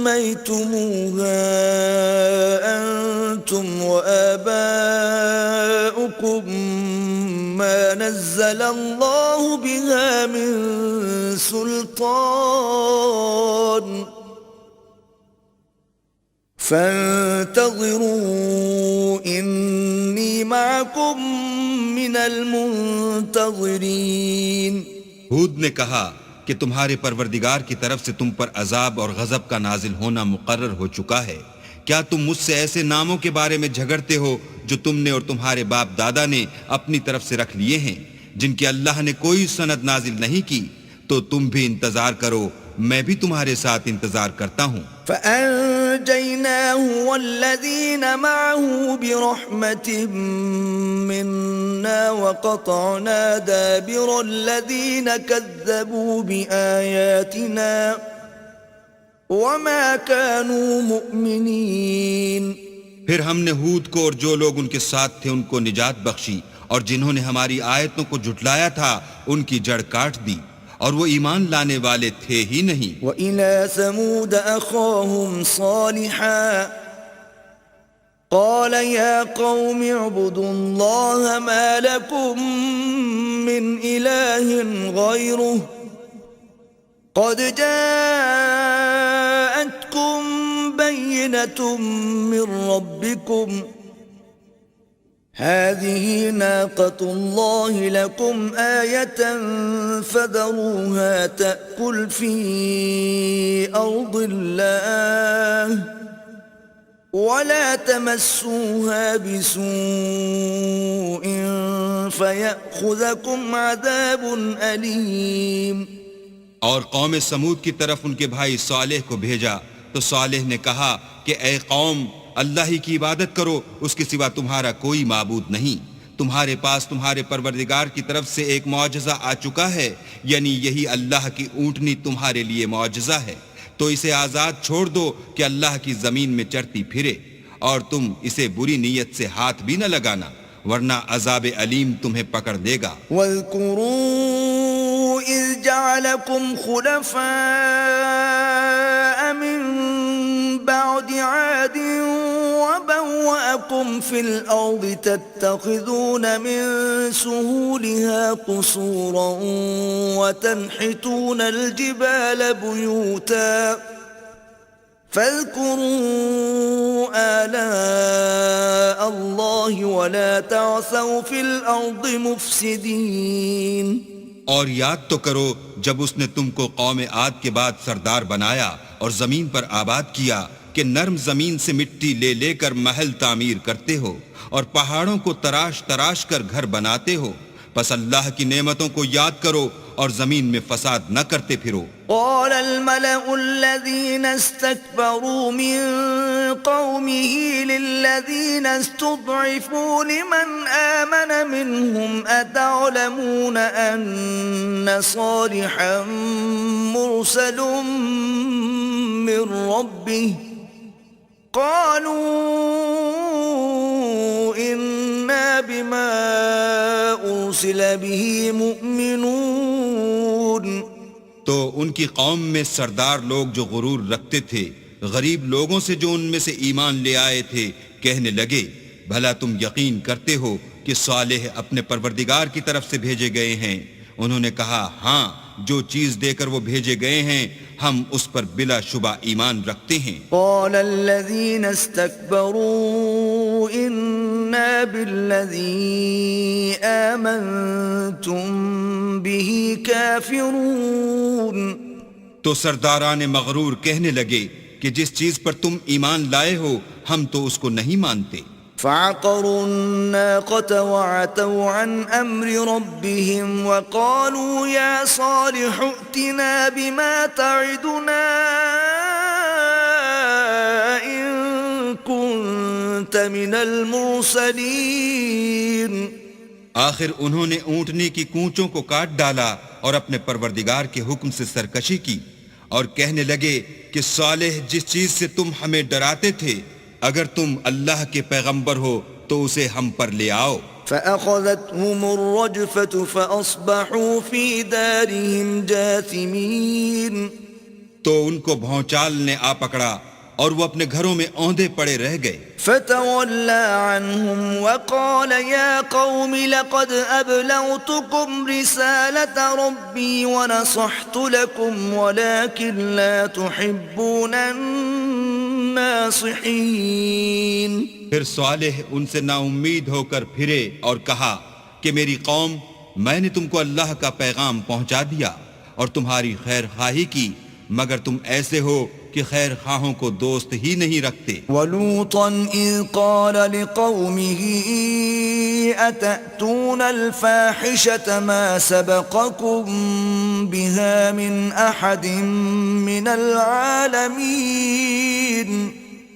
سميتموها أنتم وآباؤكم ما نزل الله بها من سلطان فانتظروا إني معكم من المنتظرين. ہود نے کہا کہ تمہارے پروردگار کی طرف سے تم پر عذاب اور غضب کا نازل ہونا مقرر ہو چکا ہے. کیا تم مجھ سے ایسے ناموں کے بارے میں جھگڑتے ہو جو تم نے اور تمہارے باپ دادا نے اپنی طرف سے رکھ لیے ہیں جن کی اللہ نے کوئی سند نازل نہیں کی؟ تو تم بھی انتظار کرو، میں بھی تمہارے ساتھ انتظار کرتا ہوں. فأنجيناه والذين معه برحمة منا وقطعنا دابر الذين كذبوا بآياتنا وما كانوا مؤمنين. پھر ہم نے ہود کو اور جو لوگ ان کے ساتھ تھے ان کو نجات بخشی، اور جنہوں نے ہماری آیتوں کو جھٹلایا تھا ان کی جڑ کاٹ دی، اور وہ ایمان لانے والے تھے ہی نہیں. وَإِلَى ثَمُودَ أَخَاهُمْ صَالِحًا قَالَ يَا قَوْمِ اعْبُدُوا اللَّهَ مَا لَكُمْ مِنْ إِلَٰهٍ غَيْرُهُ قَدْ جَاءَتْكُمْ بَيِّنَةٌ مِّن رَّبِّكُمْ هذه ناقة الله لكم آية فذروها تأكل في أرض الله ولا تمسوها بسوء فيأخذكم عذاب أليم. اور قوم سمود کی طرف ان کے بھائی صالح کو بھیجا تو صالح نے کہا کہ اے قوم، اللہ ہی کی عبادت کرو، اس کے سوا تمہارا کوئی معبود نہیں. تمہارے پاس تمہارے پروردگار کی طرف سے ایک معجزہ آ چکا ہے، یعنی یہی اللہ کی اونٹنی تمہارے لیے معجزہ ہے. تو اسے آزاد چھوڑ دو کہ اللہ کی زمین میں چرتی پھرے، اور تم اسے بری نیت سے ہاتھ بھی نہ لگانا ورنہ عذاب علیم تمہیں پکڑ لے گا. واذکروا اذ جعلکم خلفاء من بعد عاد وبوأكم في الأرض تتخذون من سهولها قصورا وتنحتون الجبال بيوتا فاذكروا آلاء الله ولا تعثوا في الأرض مفسدين. اور یاد تو کرو جب اس نے تم کو قوم عاد کے بعد سردار بنایا اور زمین پر آباد کیا کہ نرم زمین سے مٹی لے لے کر محل تعمیر کرتے ہو اور پہاڑوں کو تراش تراش کر گھر بناتے ہو. پس اللہ کی نعمتوں کو یاد کرو اور زمین میں فساد نہ کرتے پھرو۔ قال الملأ الذين استكبروا من قومه للذين استضعفوا لمن آمن منهم أتعلمون أن صالحا مرسل من ربه قالوا إنا بما أرسل به مؤمنون۔ تو ان کی قوم میں سردار لوگ جو غرور رکھتے تھے غریب لوگوں سے جو ان میں سے ایمان لے آئے تھے کہنے لگے بھلا تم یقین کرتے ہو کہ صالح اپنے پروردگار کی طرف سے بھیجے گئے ہیں؟ انہوں نے کہا ہاں، جو چیز دے کر وہ بھیجے گئے ہیں ہم اس پر بلا شبہ ایمان رکھتے ہیں۔ قال الذين استكبروا إنا بالذي آمنتم به كافرون۔ تو سرداران مغرور کہنے لگے کہ جس چیز پر تم ایمان لائے ہو ہم تو اس کو نہیں مانتے۔ فعقروا الناقة وعتوا عن أمر ربهم وقالوا يا صالح ائتنا بما تعدنا إن كنت من المرسلين۔ آخر انہوں نے اونٹنے کی کونچوں کو کاٹ ڈالا اور اپنے پروردگار کے حکم سے سرکشی کی اور کہنے لگے کہ صالح جس چیز سے تم ہمیں ڈراتے تھے اگر تم اللہ کے پیغمبر ہو تو اسے ہم پر لے آؤ۔ فأخذتهم الرجفة فأصبحوا في دارهم جاثمين۔ تو ان کو بھونچال نے آ پکڑا اور وہ اپنے گھروں میں اوندے پڑے رہ گئے۔ فتولى عنهم وقال يا قوم لقد أبلغتكم رسالة ربي ونصحت لكم ولكن لا تحبون الناصحين۔ پھر صالح ان سے نا امید ہو کر پھرے اور کہا کہ میری قوم، میں نے تم کو اللہ کا پیغام پہنچا دیا اور تمہاری خیر خواہی کی، مگر تم ایسے ہو کہ خیر خواہوں کو دوست ہی نہیں رکھتے۔ وَلُوطًا إِذْ قَالَ لِقَوْمِهِ أَتَأْتُونَ الْفَاحِشَةَ مَا سَبَقَكُمْ بِهَا مِنْ أَحَدٍ مِّنَ الْعَالَمِينَ۔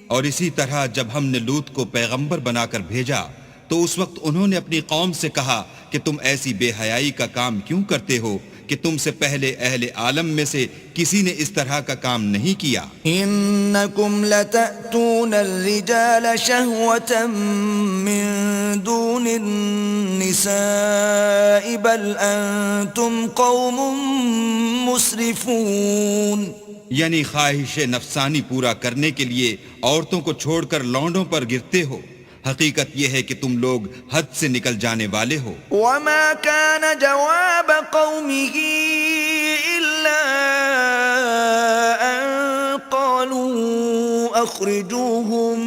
اور اسی طرح جب ہم نے لوط کو پیغمبر بنا کر بھیجا تو اس وقت انہوں نے اپنی قوم سے کہا کہ تم ایسی بے حیائی کا کام کیوں کرتے ہو کہ تم سے پہلے اہل عالم میں سے کسی نے اس طرح کا کام نہیں کیا۔ انکم لتأتون الرجال شہوة من دون النساء بل انتم قوم مسرفون۔ یعنی خواہش نفسانی پورا کرنے کے لیے عورتوں کو چھوڑ کر لونڈوں پر گرتے ہو، حقیقت یہ ہے کہ تم لوگ حد سے نکل جانے والے ہو۔ وما كان جواب قومه إلا أن قالوا أخرجوهم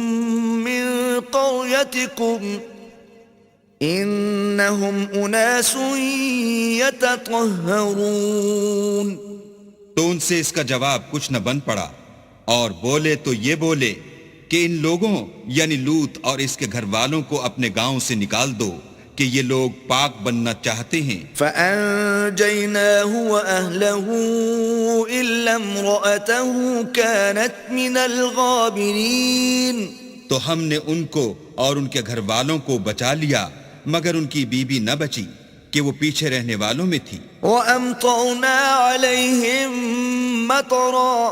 من قريتكم إنهم أناس يتطهرون۔ تو ان سے اس کا جواب کچھ نہ بن پڑا اور بولے تو یہ بولے کہ ان لوگوں یعنی لوط اور اس کے گھر والوں کو اپنے گاؤں سے نکال دو کہ یہ لوگ پاک بننا چاہتے ہیں۔ فَأَنْجَيْنَاهُ وَأَهْلَهُ إِلَّا امْرَأَتَهُ كَانَتْ مِنَ الْغَابِرِينَ۔ تو ہم نے ان کو اور ان کے گھر والوں کو بچا لیا مگر ان کی بیوی نہ بچی کہ وہ پیچھے رہنے والوں میں تھی۔ وَأَمْطَرْنَا عَلَيْهِمْ مَطَرًا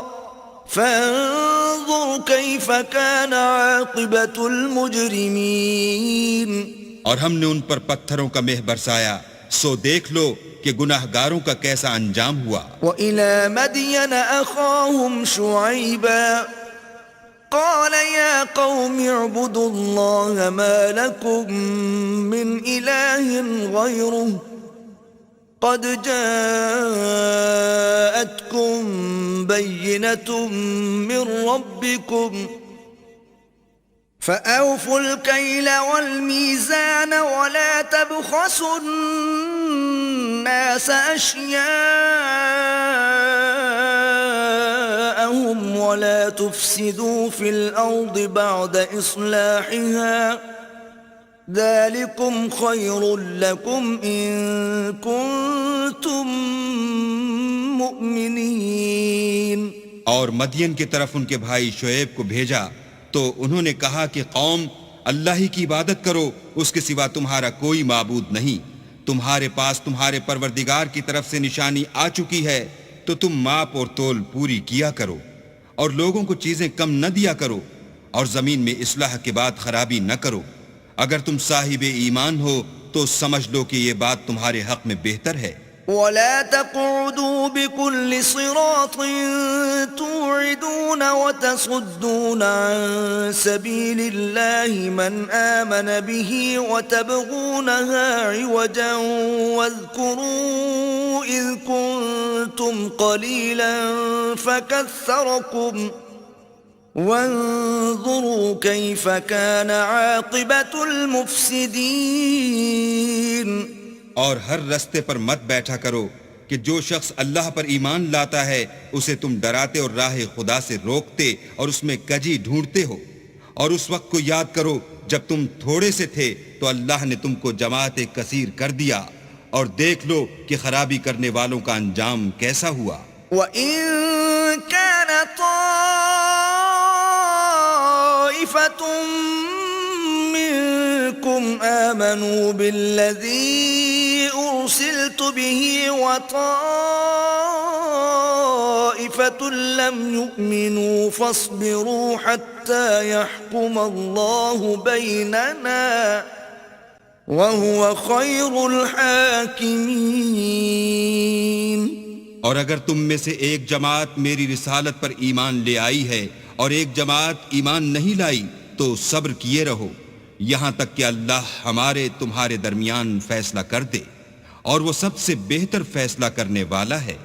فَانظُرْ كَيْفَ كَانَ عَاقِبَةُ الْمُجْرِمِينَ۔ اور ہم نے ان پر پتھروں کا مہ برسایا، سو دیکھ لو کہ گناہ گاروں کا کیسا انجام ہوا۔ وَإِلَى مَدْيَنَ أَخَاهُمْ شُعَيْبًا قَالَ يَا قَوْمِ اعْبُدُوا اللَّهَ مَا لَكُمْ مِنْ إِلَٰهٍ غَيْرُهُ قَدْ جَاءَتْكُمْ بَيِّنَةٌ مِّن رَّبِّكُمْ فَأَوْفُوا الْكَيْلَ وَالْمِيزَانَ وَلَا تَبْخَسُوا النَّاسَ أَشْيَاءَهُمْ وَلَا تُفْسِدُوا فِي الْأَرْضِ بَعْدَ إِصْلَاحِهَا ذلكم خير لكم إن كنتم مؤمنين. اور مدین کی طرف ان کے بھائی شعیب کو بھیجا تو انہوں نے کہا کہ قوم اللہ ہی کی عبادت کرو، اس کے سوا تمہارا کوئی معبود نہیں. تمہارے پاس تمہارے پروردگار کی طرف سے نشانی آ چکی ہے تو تم ماپ اور تول پوری کیا کرو اور لوگوں کو چیزیں کم نہ دیا کرو اور زمین میں اصلاح کے بعد خرابی نہ کرو. اگر تم صاحب ایمان ہو تو سمجھ لو کہ یہ بات تمہارے حق میں بہتر ہے. ولا تقعدوا بكل صراط توعدون وتصدون عن سبيل الله من آمن به وتبغونها عوجا واذكروا إذ كنتم قليلا فكثركم وانظروا كيف كان عاقبة المفسدين. اور ہر رستے پر مت بیٹھا کرو کہ جو شخص اللہ پر ایمان لاتا ہے اسے تم ڈراتے اور راہ خدا سے روکتے اور اس میں کجی ڈھونڈتے ہو. اور اس وقت کو یاد کرو جب تم تھوڑے سے تھے تو اللہ نے تم کو جماعت کثیر کر دیا، اور دیکھ لو کہ خرابی کرنے والوں کا انجام کیسا ہوا. وَإِن كَانَ طَائِفَةٌ مِّنكُمْ آمَنُوا بِالَّذِي أُرْسِلْتُ بِهِ وَطَائِفَةٌ لَّمْ يُؤْمِنُوا فَاصْبِرُوا حَتَّى يَحْكُمَ اللَّهُ بَيْنَنَا وَهُوَ خَيْرُ الْحَاكِمِينَ. اور اگر تم میں سے ایک جماعت میری رسالت پر ایمان لے آئی ہے اور ایک جماعت ایمان نہیں لائی تو صبر کیے رہو یہاں تک کہ اللہ ہمارے تمہارے درمیان فیصلہ کر دے، اور وہ سب سے بہتر فیصلہ کرنے والا ہے.